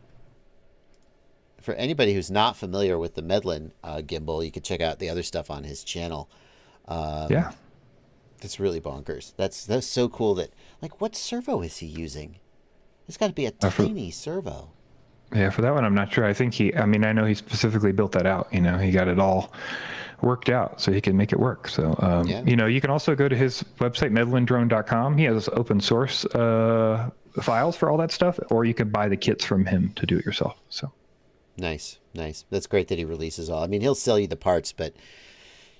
anybody who's not familiar with the Medlin gimbal, you can check out the other stuff on his channel. Yeah. It's really bonkers. That's so cool. That like, what servo is he using? It's got to be a tiny servo. Yeah, for that one, I'm not sure. I think I know he specifically built that out. You know, he got it all worked out so he can make it work. So, you know, you can also go to his website, MedlinDrone.com. He has open source files for all that stuff, or you can buy the kits from him to do it yourself. So nice. That's great that he releases all. I mean, he'll sell you the parts, but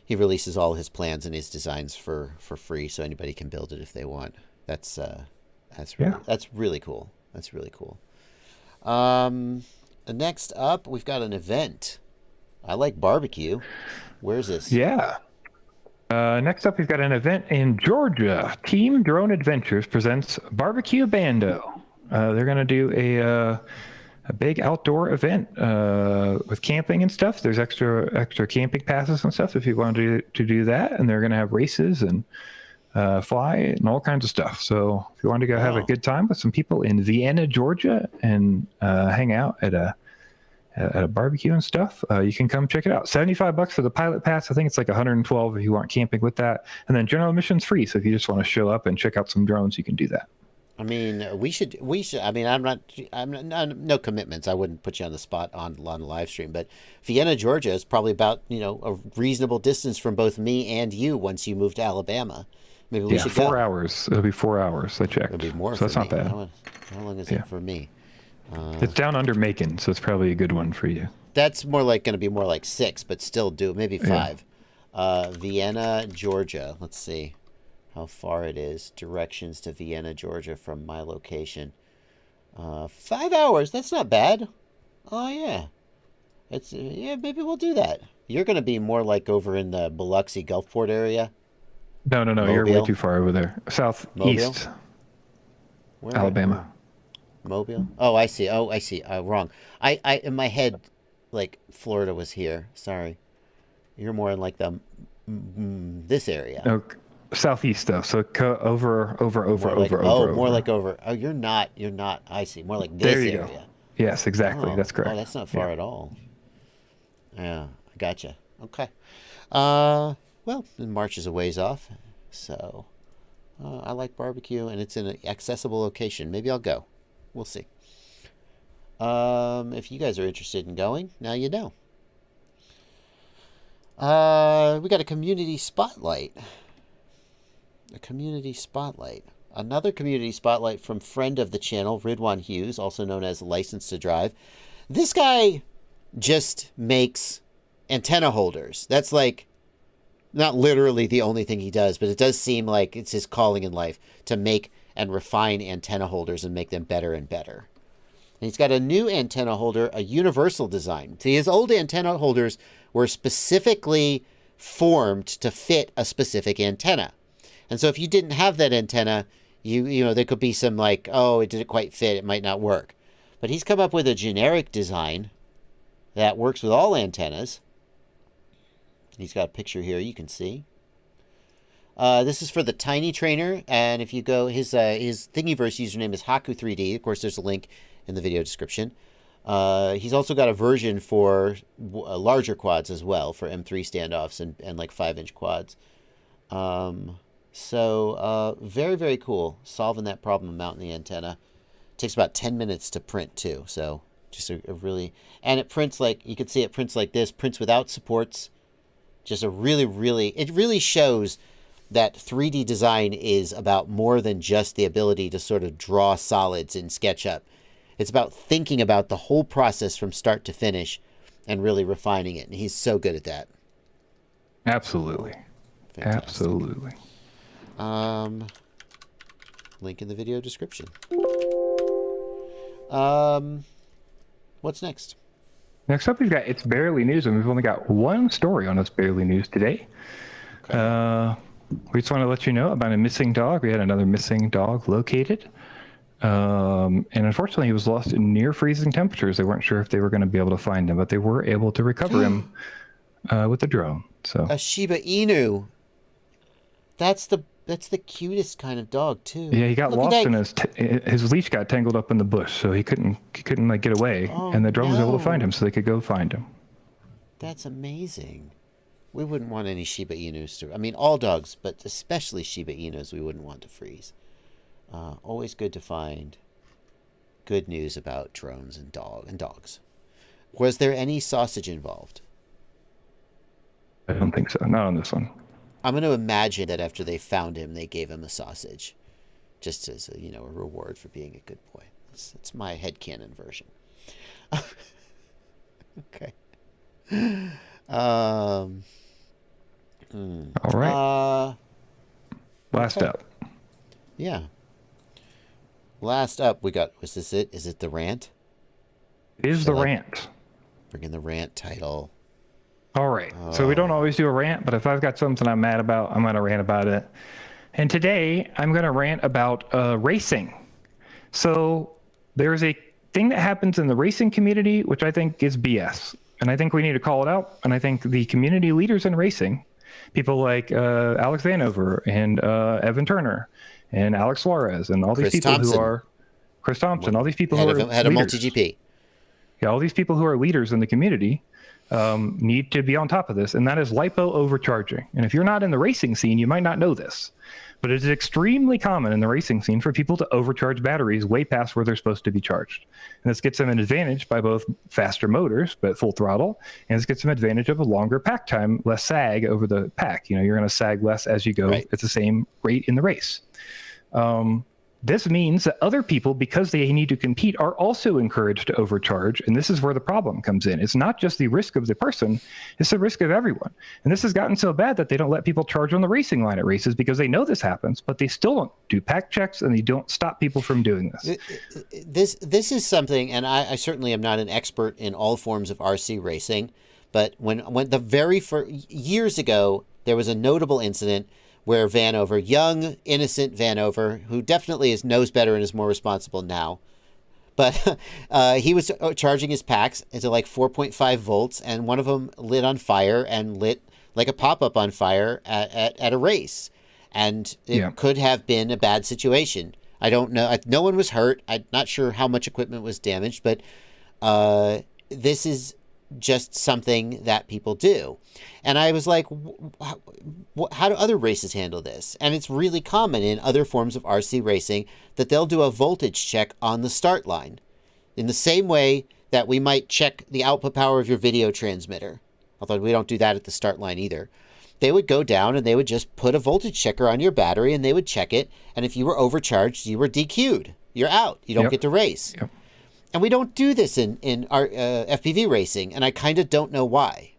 he releases all his plans and his designs for free, so anybody can build it if they want. That's really cool. That's really cool. Next up, we've got an event. I like barbecue. Where's this? Yeah. Next up, we've got an event in Georgia. Team Drone Adventures presents Barbecue Bando. They're going to do a big outdoor event with camping and stuff. There's extra camping passes and stuff if you want to do that. And they're going to have races and fly and all kinds of stuff. So if you want to go have a good time with some people in Vienna, Georgia, and hang out at a barbecue and stuff, you can come check it out. $75 for the pilot pass. I think it's like $112 if you want camping with that. And then general admission's free. So if you just want to show up and check out some drones, you can do that. I mean, we should. I mean, I'm not, no commitments. I wouldn't put you on the spot on the live stream, but Vienna, Georgia is probably about, a reasonable distance from both me and you once you move to Alabama. Maybe we should 4 hours. It'll be 4 hours. I checked. It'll be more. So that's not bad. How long is it for me? It's down under Macon, so it's probably a good one for you. That's going to be more like 6, but still maybe 5. Vienna, Georgia. Let's see how far it is. Directions to Vienna, Georgia from my location. 5 hours. That's not bad. Oh yeah, it's maybe we'll do that. You're going to be more like over in the Biloxi Gulfport area. No. Mobile? You're way too far over there. Southeast. Where Alabama. Mobile. Oh, I see. Wrong. I in my head, like Florida was here. Sorry. You're more in like the this area. No, southeast though. So over. More like over. Oh, you're not. I see. More like this area. Go. Yes, exactly. That's correct. Oh, that's not far at all. Yeah, I gotcha. Okay. Well, March is a ways off, so I like barbecue, and it's in an accessible location. Maybe I'll go. We'll see. If you guys are interested in going, now you know. We got a community spotlight. Another community spotlight from friend of the channel, Ridwan Hughes, also known as License to Drive. This guy just makes antenna holders. That's like not literally the only thing he does, but it does seem like it's his calling in life to make and refine antenna holders and make them better and better. And he's got a new antenna holder, a universal design. See, his old antenna holders were specifically formed to fit a specific antenna. And so if you didn't have that antenna, there could be some like, oh, it didn't quite fit, it might not work. But he's come up with a generic design that works with all antennas. He's got a picture here you can see. This is for the TinyTrainer, and if you go, his Thingiverse username is Haku3D. Of course, there's a link in the video description. He's also got a version for larger quads as well, for M3 standoffs and like 5-inch quads. So very, very cool, solving that problem of mounting the antenna. It takes about 10 minutes to print too, so just a really, and it prints like, you can see it prints like this, prints without supports. Just a really, really, it really shows that 3D design is about more than just the ability to sort of draw solids in SketchUp. It's about thinking about the whole process from start to finish and really refining it. And he's so good at that. Absolutely. Fantastic. Absolutely. Link in the video description. What's next? Next up, we've got It's Barely News, and we've only got one story on It's Barely News today. Okay. We just want to let you know about a missing dog. We had another missing dog located. And unfortunately, he was lost in near freezing temperatures. They weren't sure if they were going to be able to find him, but they were able to recover him with the drone. So a Shiba Inu. That's That's the cutest kind of dog too. Yeah, he got Look at lost that. and his leash got tangled up in the bush, so he couldn't like get away. Oh, and the drone was able to find no. him, so they could go find him. That's amazing. We wouldn't want any Shiba Inus to. I mean, all dogs, but especially Shiba Inus, we wouldn't want to freeze. Always good to find good news about drones and dogs. Was there any sausage involved? I don't think so. Not on this one. I'm going to imagine that after they found him, they gave him a sausage, just as a, a reward for being a good boy. It's my headcanon version. Okay. All right. Last okay. up. Yeah. Last up, we got. Was this it? Is it the rant? Is the rant? Bring in the rant title. All right. So we don't always do a rant, but if I've got something I'm mad about, I'm going to rant about it. And today I'm going to rant about racing. So there's a thing that happens in the racing community, which I think is BS. And I think we need to call it out. And I think the community leaders in racing, people like Alex Vanover and Evan Turner and Alex Suarez and all these people who are Chris Thompson, all these people who are had a multi-GP. Yeah, all these people who are leaders in the community need to be on top of this, and that is LiPo overcharging. And if you're not in the racing scene, you might not know this, but it is extremely common in the racing scene for people to overcharge batteries way past where they're supposed to be charged. And this gets them an advantage by both faster motors, but full throttle, and this gets them advantage of a longer pack time, less sag over the pack. You're going to sag less as you go at the same rate in the race. This means that other people, because they need to compete, are also encouraged to overcharge. And this is where the problem comes in. It's not just the risk of the person, it's the risk of everyone. And this has gotten so bad that they don't let people charge on the racing line at races because they know this happens, but they still don't do pack checks and they don't stop people from doing this. This is something, and I certainly am not an expert in all forms of RC racing, but when the very first years ago, there was a notable incident where Vanover, young, innocent Vanover, who definitely knows better and is more responsible now, but he was charging his packs into like 4.5 volts, and one of them lit on fire and lit like a pop-up on fire at a race. And it could have been a bad situation. I don't know. No one was hurt. I'm not sure how much equipment was damaged, but this is just something that people do. And I was like, how do other races handle this? And it's really common in other forms of RC racing that they'll do a voltage check on the start line in the same way that we might check the output power of your video transmitter. Although we don't do that at the start line either. They would go down and they would just put a voltage checker on your battery and they would check it. And if you were overcharged, you were DQ'd. You're out. You don't get to race. Yep. And we don't do this in our FPV racing, and I kind of don't know why.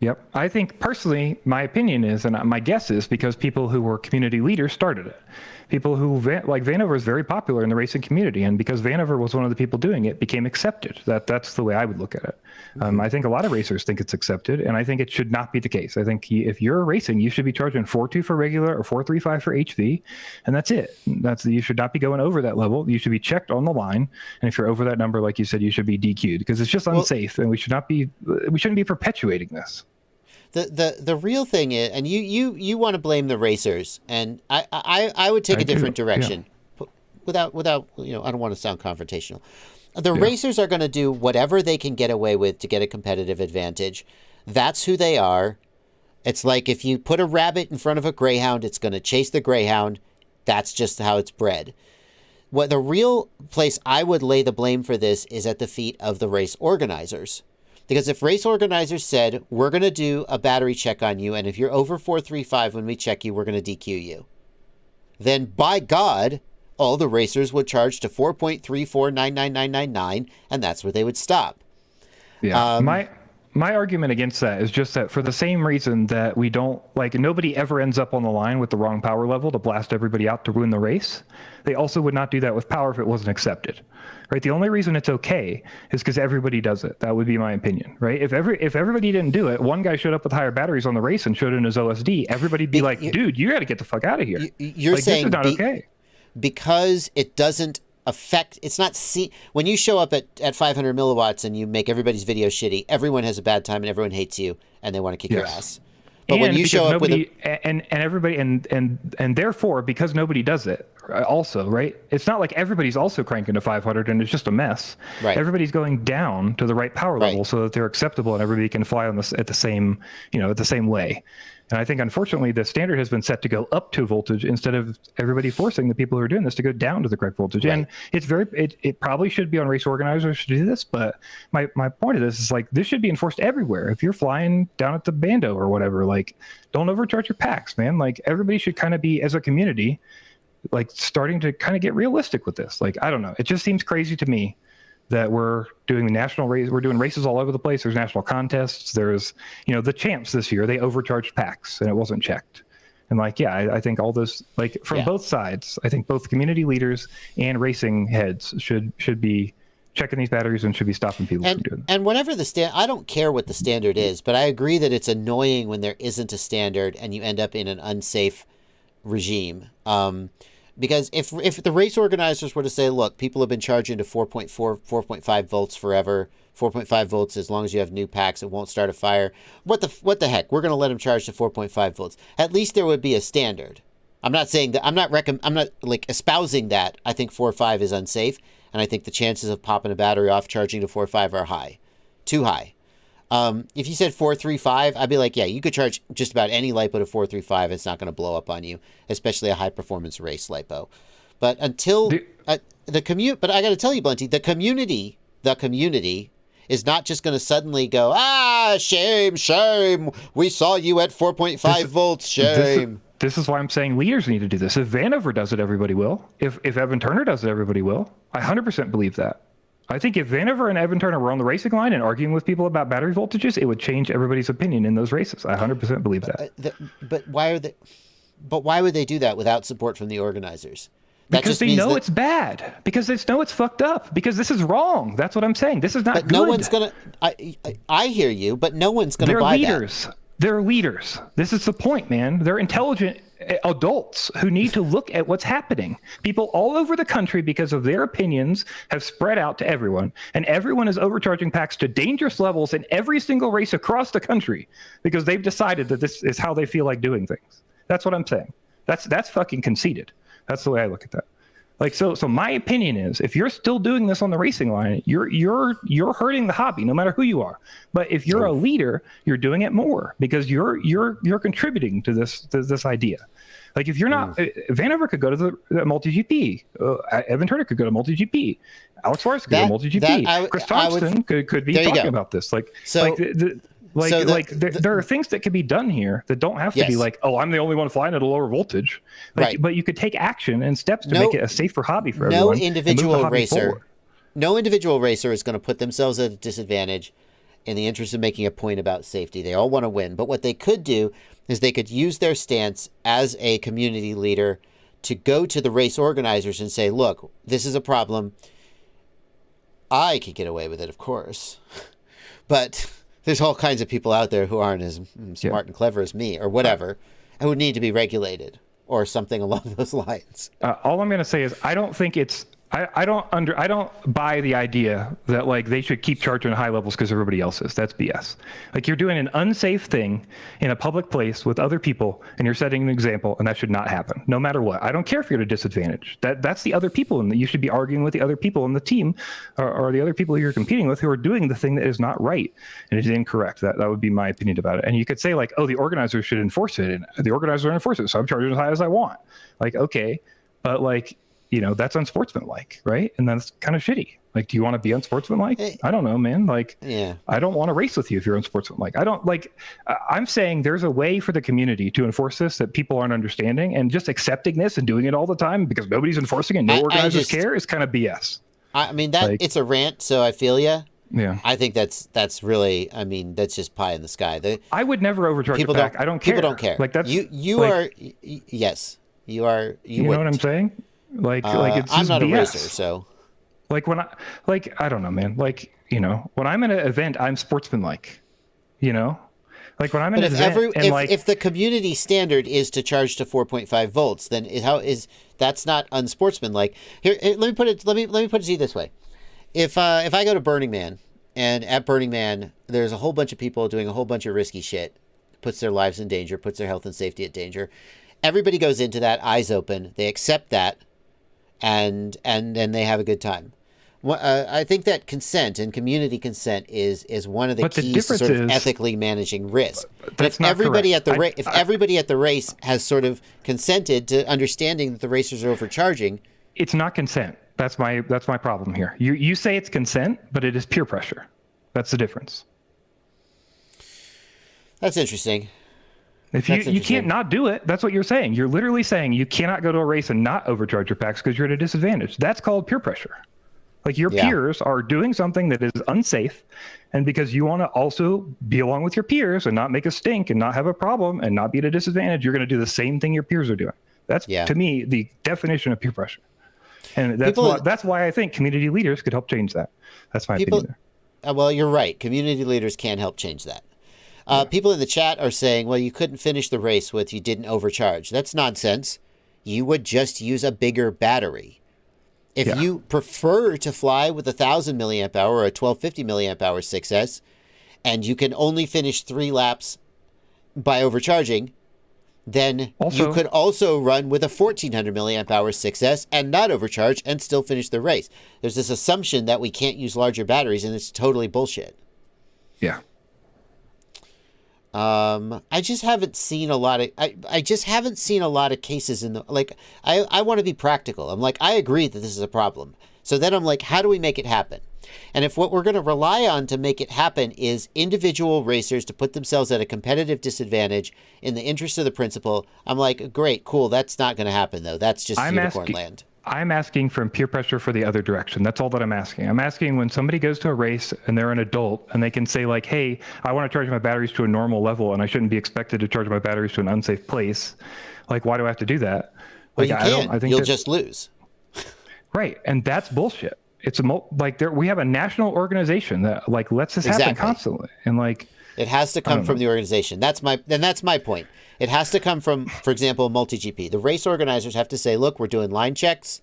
Yep. I think personally, my opinion is, and my guess is, because people who were community leaders started it. People who, like Vanover is very popular in the racing community, and because Vanover was one of the people doing it, became accepted. That's the way I would look at it. I think a lot of racers think it's accepted, and I think it should not be the case. I think if you're racing, you should be charging 4.2 for regular or 4.35 for HV, and that's it. You should not be going over that level. You should be checked on the line, and if you're over that number, like you said, you should be DQ'd because it's just unsafe, and we shouldn't be perpetuating this. The real thing is, and you want to blame the racers, and I would take a different direction. Yeah. Without I don't want to sound confrontational. The racers are going to do whatever they can get away with to get a competitive advantage. That's who they are. It's like if you put a rabbit in front of a greyhound, it's going to chase the greyhound. That's just how it's bred. What the real place I would lay the blame for this is at the feet of the race organizers. Because if race organizers said, we're going to do a battery check on you, and if you're over 435 when we check you, we're going to DQ you, then by God, all the racers would charge to 4.3499999, and that's where they would stop. Yeah. My argument against that is just that for the same reason that we don't, nobody ever ends up on the line with the wrong power level to blast everybody out to ruin the race. They also would not do that with power if it wasn't accepted, right? The only reason it's okay is because everybody does it. That would be my opinion, right? If everybody didn't do it, one guy showed up with higher batteries on the race and showed in his OSD, everybody'd be like, dude, you got to get the fuck out of here. You're saying this is not okay. Because it doesn't affect, it's not when you show up at 500 milliwatts and you make everybody's video shitty, everyone has a bad time and everyone hates you and they want to kick your ass. But when you show up with and everybody and therefore because nobody does it also, right? It's not like everybody's also cranking to 500 and it's just a mess. Right. Everybody's going down to the right power level so that they're acceptable and everybody can fly on this at the same, at the same way. And I think, unfortunately, the standard has been set to go up to voltage instead of everybody forcing the people who are doing this to go down to the correct voltage. Right. And it probably should be on race organizers to do this. But my point of this is like, this should be enforced everywhere. If you're flying down at the Bando or whatever, like, don't overcharge your packs, man. Like, everybody should kind of be, as a community, like, starting to kind of get realistic with this. Like, I don't know. It just seems crazy to me that we're doing national race. We're doing races all over the place. There's national contests. There's, the champs this year, they overcharged packs and it wasn't checked. And like, yeah, I think all those, like, from both sides, I think both community leaders and racing heads should be checking these batteries and should be stopping people from doing that. And whatever I don't care what the standard is, but I agree that it's annoying when there isn't a standard and you end up in an unsafe regime. Because if the race organizers were to say, look, people have been charging to 4.5 volts forever, 4.5 volts as long as you have new packs, it won't start a fire. What the heck? We're going to let them charge to 4.5 volts. At least there would be a standard. I'm not saying that. I'm not like espousing that. I think 4.5 is unsafe, and I think the chances of popping a battery off charging to 4.5 are high, too high. If you said 4.35, I'd be like, yeah, you could charge just about any LiPo to 4.35. It's not going to blow up on you, especially a high performance race LiPo. But until but I got to tell you, Blunty, the community is not just going to suddenly go, shame. We saw you at 4.5 volts. Shame. This is why I'm saying leaders need to do this. If Vanover does it, everybody will. If Evan Turner does it, everybody will. I 100% believe that. I think if Vanover and Evan Turner were on the racing line and arguing with people about battery voltages, it would change everybody's opinion in those races. I 100% believe that. But why would they do that without support from the organizers? Because they know it's bad. Because they know it's fucked up. Because this is wrong. That's what I'm saying. This is not good. No one's gonna. I hear you, but no one's gonna buy that. They're leaders. This is the point, man. They're intelligent adults who need to look at what's happening. People all over the country, because of their opinions, have spread out to everyone. And everyone is overcharging packs to dangerous levels in every single race across the country because they've decided that this is how they feel like doing things. That's what I'm saying. That's fucking conceited. That's the way I look at that. Like, so my opinion is, if you're still doing this on the racing line, you're hurting the hobby, no matter who you are. But if you're a leader, you're doing it more because you're contributing to this idea. Like, if you're not, Vanover could go to the multi-GP. Evan Turner could go to multi-GP. Alex Suarez could go to multi-GP. Chris Thompson could be talking about this. Like, so, there are things that could be done here that don't have to be like, oh, I'm the only one flying at a lower voltage. Like, but you could take action and steps to make it a safer hobby for everyone. No individual racer is going to put themselves at a disadvantage in the interest of making a point about safety. They all want to win. But what they could do is they could use their stance as a community leader to go to the race organizers and say, look, this is a problem. I could get away with it, of course. But there's all kinds of people out there who aren't as smart and clever as me or whatever, and who need to be regulated or something along those lines. All I'm going to say is I don't think it's I don't buy the idea that like they should keep charging at high levels because everybody else is. That's BS. Like, you're doing an unsafe thing in a public place with other people and you're setting an example, and that should not happen no matter what. I don't care if you're at a disadvantage. That's the other people, and you should be arguing with the other people in the team or the other people you're competing with who are doing the thing that is not right and is incorrect. That would be my opinion about it. And you could say like, oh, the organizers should enforce it, and the organizers don't enforce it, so I'm charging as high as I want. Like, okay, but like, that's unsportsmanlike, right? And that's kind of shitty. Like, do you want to be unsportsmanlike? I don't know, man. Like, I don't want to race with you if you're unsportsmanlike. I'm saying there's a way for the community to enforce this that people aren't understanding, and just accepting this and doing it all the time because nobody's enforcing it, no organizers care, is kind of BS. I mean, it's a rant, so I feel you. Yeah. I think that's really, I mean, that's just pie in the sky. I would never overcharge a pack. I don't care. People don't care. Like, that's yes, you are. You know what I'm saying? Like it's I'm not BS. a racer, so like I don't know, man. Like, when I'm in an event, I'm sportsmanlike. Like when I'm in an event, if the community standard is to charge to 4.5 volts, then that's not unsportsmanlike. Here, let me put it to you this way: if I go to Burning Man, and at Burning Man there's a whole bunch of people doing a whole bunch of risky shit, puts their lives in danger, puts their health and safety at danger. Everybody goes into that eyes open. They accept that, and then they have a good time. I think that consent and community consent is one of the keys to sort of ethically managing risk. But if everybody at the race has sort of consented to understanding that the racers are overcharging, it's not consent. That's my problem here. You say it's consent, but it is peer pressure. That's the difference. That's interesting. If you can't not do it, that's what you're saying. You're literally saying you cannot go to a race and not overcharge your packs because you're at a disadvantage. That's called peer pressure. Like your peers are doing something that is unsafe, and because you want to also be along with your peers and not make a stink and not have a problem and not be at a disadvantage, you're going to do the same thing your peers are doing. That's to me the definition of peer pressure, and that's why I think community leaders could help change that. That's my opinion there. Well, you're right. Community leaders can help change that. People in the chat are saying, well, you couldn't finish the race with you didn't overcharge. That's nonsense. You would just use a bigger battery. If you prefer to fly with a 1,000 milliamp hour or a 1250 milliamp hour 6S, and you can only finish 3 laps by overcharging, then you could also run with a 1,400 milliamp hour 6S and not overcharge and still finish the race. There's this assumption that we can't use larger batteries, and it's totally bullshit. Yeah. I just haven't seen a lot of, I just haven't seen a lot of cases in the, like, I want to be practical. I'm like, I agree that this is a problem. So then I'm like, how do we make it happen? And if what we're going to rely on to make it happen is individual racers to put themselves at a competitive disadvantage in the interest of the principle, I'm like, great, cool. That's not going to happen though. That's just unicorn land. I'm asking from peer pressure for the other direction. That's all that I'm asking. I'm asking when somebody goes to a race and they're an adult and they can say like, hey, I want to charge my batteries to a normal level and I shouldn't be expected to charge my batteries to an unsafe place. Like, why do I have to do that? Well, like, you can't. I think you'll just lose. Right. And that's bullshit. It's we have a national organization that like lets this happen constantly. And like, it has to come from the organization. That's my point. It has to come from, for example, multi-GP. The race organizers have to say, look, we're doing line checks.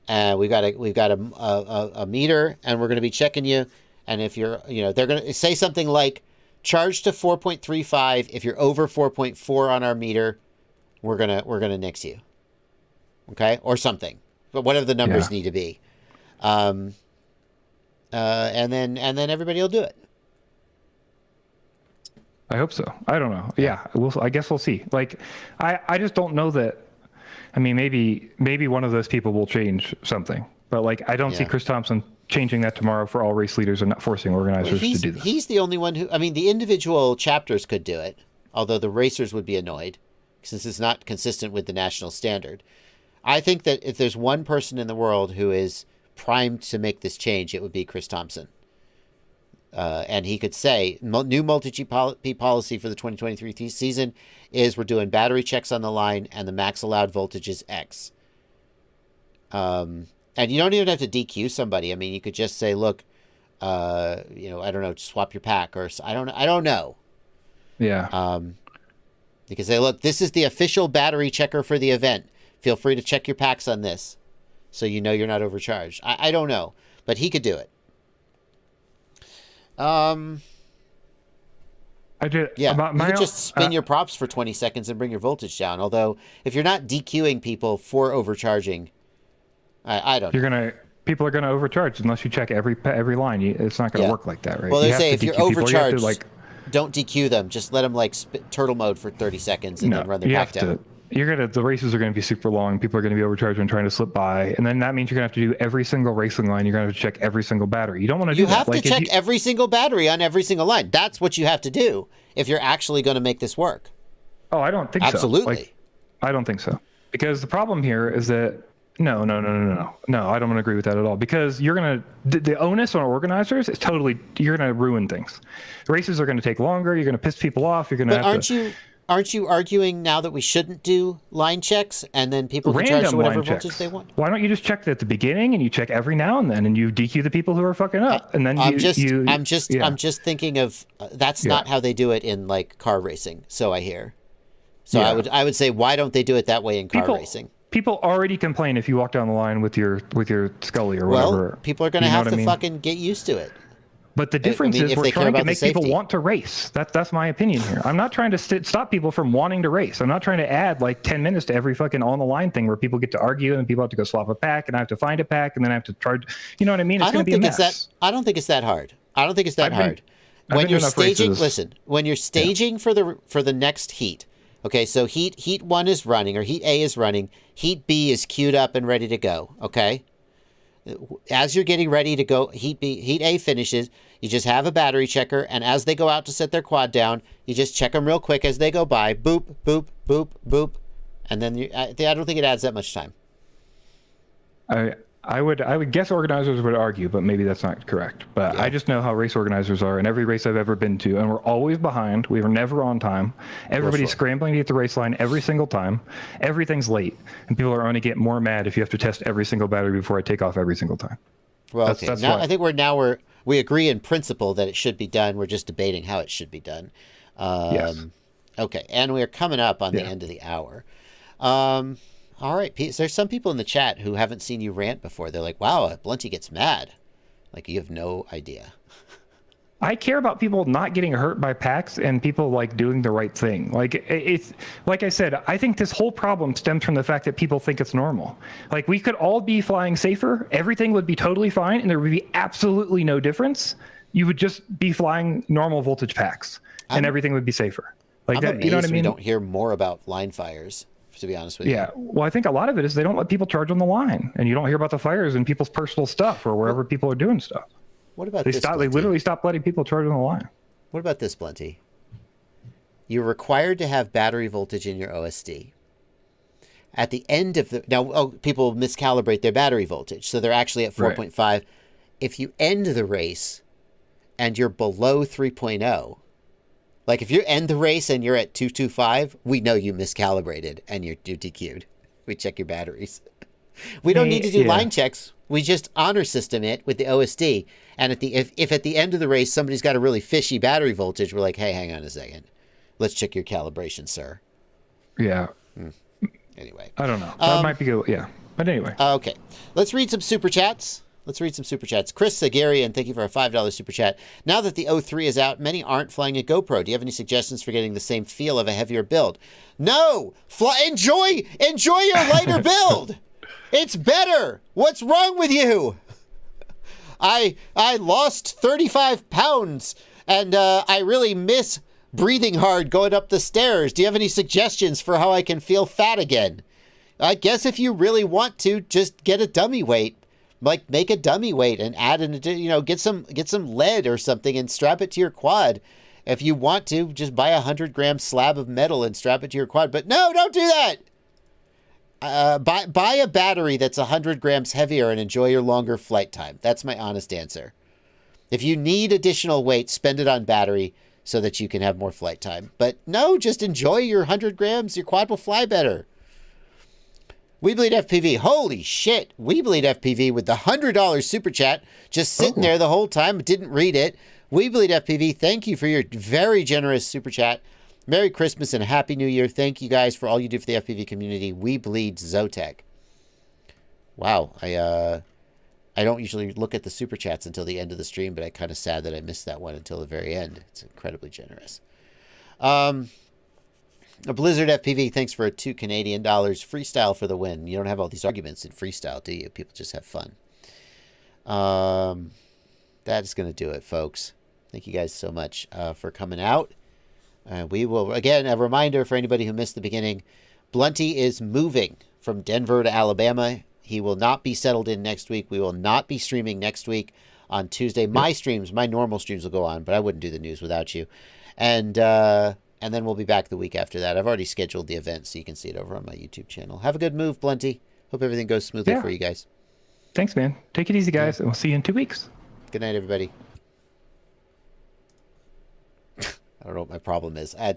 We've got a meter, and we're going to be checking you. And if you're, they're going to say something like, charge to 4.35. If you're over 4.4 on our meter, we're gonna nix you. Okay, or something, but whatever the numbers need to be. And then everybody will do it. I hope so. I don't know. Yeah, I guess we'll see. Like, I just don't know that. I mean, maybe one of those people will change something, but like, I don't see Chris Thompson changing that tomorrow for all race leaders and not forcing organizers to do that. He's the only one who. I mean, the individual chapters could do it, although the racers would be annoyed since it's not consistent with the national standard. I think that if there's one person in the world who is primed to make this change, it would be Chris Thompson. And he could say, new multi-GP policy for the 2023 season is we're doing battery checks on the line and the max allowed voltage is X. And you don't even have to DQ somebody. I mean, you could just say, look, I don't know, swap your pack or I don't know. Yeah. You can say, look, this is the official battery checker for the event. Feel free to check your packs on this so you know you're not overcharged. I don't know, but he could do it. You just spin your props for 20 seconds and bring your voltage down. Although, if you're not DQing people for overcharging, I don't know. People are gonna overcharge unless you check every line. It's not gonna work like that, right? Well, they say if you're overcharged, don't DQ them. Just let them turtle mode for 30 seconds and then run their pack down. The races are going to be super long. People are going to be overcharged and trying to slip by, and then that means you're going to have to do every single racing line. You're going to have to check every single battery. You don't want to do that. You have to check every single battery on every single line. That's what you have to do if you're actually going to make this work. Oh, I don't think so. Absolutely. I don't think so. Because the problem here is that no, I don't agree with that at all. Because you're going to the onus on organizers is you're going to ruin things. Races are going to take longer. You're going to piss people off. You're going to Aren't you arguing now that we shouldn't do line checks and then people can charge whatever voltage they want? Why don't you just check at the beginning and you check every now and then and you DQ the people who are fucking up and then I'm just thinking of that's not how they do it in like car racing. So I hear. So I would say why don't they do it that way in car racing? People already complain if you walk down the line with your Scully or whatever. Well, people are going to have to fucking get used to it. But the difference mean, is if we're they care trying to about the make people safety. want to race. That's my opinion here. I'm not trying to stop people from wanting to race. I'm not trying to add like 10 minutes to every fucking on the line thing where people get to argue and people have to go swap a pack and I have to find a pack and then I have to charge. You know what I mean? It's going to be a mess. I don't think it's that hard. I don't think it's that hard. When you're staging, listen, when you're staging for the next heat, okay, so heat 1 is running, or heat A is running, heat B is queued up and ready to go, okay? As you're getting ready to go, heat A finishes, you just have a battery checker, and as they go out to set their quad down, you just check them real quick as they go by, boop, boop, boop, boop, and then I don't think it adds that much time. I would guess organizers would argue, but maybe that's not correct. But yeah. I just know how race organizers are in every race I've ever been to, and we're always behind. We were never on time. Everybody's scrambling to get the race line every single time. Everything's late, and people are only getting more mad if you have to test every single battery before I take off every single time. Well, okay. Now I think we agree in principle that it should be done. We're just debating how it should be done. Yes. Okay, and we're coming up on the end of the hour. All right, Pete, there's some people in the chat who haven't seen you rant before. They're like, wow, Blunty gets mad. Like, you have no idea. I care about people not getting hurt by packs and people like doing the right thing. Like it's like I said, I think this whole problem stems from the fact that people think it's normal. Like we could all be flying safer. Everything would be totally fine and there would be absolutely no difference. You would just be flying normal voltage packs and everything would be safer. Like that, you know what I mean? We don't hear more about line fires, to be honest with you. Yeah. Well, I think a lot of it is they don't let people charge on the line and you don't hear about the fires and people's personal stuff or wherever people are doing stuff. What about this? They literally stopped letting people charge on the line. What about this, Blunty? You're required to have battery voltage in your OSD. At the end of people miscalibrate their battery voltage, so they're actually at 4.5. Right. If you end the race and you're below 3.0, like if you end the race and you're at 225, we know you miscalibrated and you're DQ'd. We check your batteries. We don't need to do line checks. We just honor system it with the OSD. And if at the end of the race somebody's got a really fishy battery voltage, we're like, hey, hang on a second. Let's check your calibration, sir. Yeah. Anyway. I don't know. That might be good. Yeah. But anyway. Okay. Let's read some super chats. Chris Sagarian, thank you for a $5 super chat. Now that the O3 is out, many aren't flying a GoPro. Do you have any suggestions for getting the same feel of a heavier build? No! Enjoy your lighter build! It's better! What's wrong with you? I lost 35 pounds, and I really miss breathing hard going up the stairs. Do you have any suggestions for how I can feel fat again? I guess if you really want to, just get a dummy weight. Like, make a dummy weight and add get some lead or something and strap it to your quad. If you want to, just buy a 100-gram slab of metal and strap it to your quad. But no, don't do that! Buy a battery that's 100 grams heavier and enjoy your longer flight time. That's my honest answer. If you need additional weight, spend it on battery so that you can have more flight time. But no, just enjoy your 100 grams. Your quad will fly better. We Bleed FPV. Holy shit. We Bleed FPV with the $100 super chat. Just sitting there the whole time. Didn't read it. We Bleed FPV. Thank you for your very generous super chat. Merry Christmas and Happy New Year. Thank you guys for all you do for the FPV community. We Bleed Zotek. Wow. I don't usually look at the super chats until the end of the stream, but I'm kind of sad that I missed that one until the very end. It's incredibly generous. A Blizzard FPV, thanks for $2 Canadian. Freestyle for the win. You don't have all these arguments in freestyle, do you? People just have fun. That is going to do it, folks. Thank you guys so much for coming out. We will, again, a reminder for anybody who missed the beginning, Blunty is moving from Denver to Alabama. He will not be settled in next week. We will not be streaming next week on Tuesday. My normal streams will go on, but I wouldn't do the news without you. And then we'll be back the week after that. I've already scheduled the event, so you can see it over on my YouTube channel. Have a good move, Blunty. Hope everything goes smoothly for you guys. Thanks, man. Take it easy, guys, and we'll see you in 2 weeks. Good night, everybody. I don't know what my problem is. I had to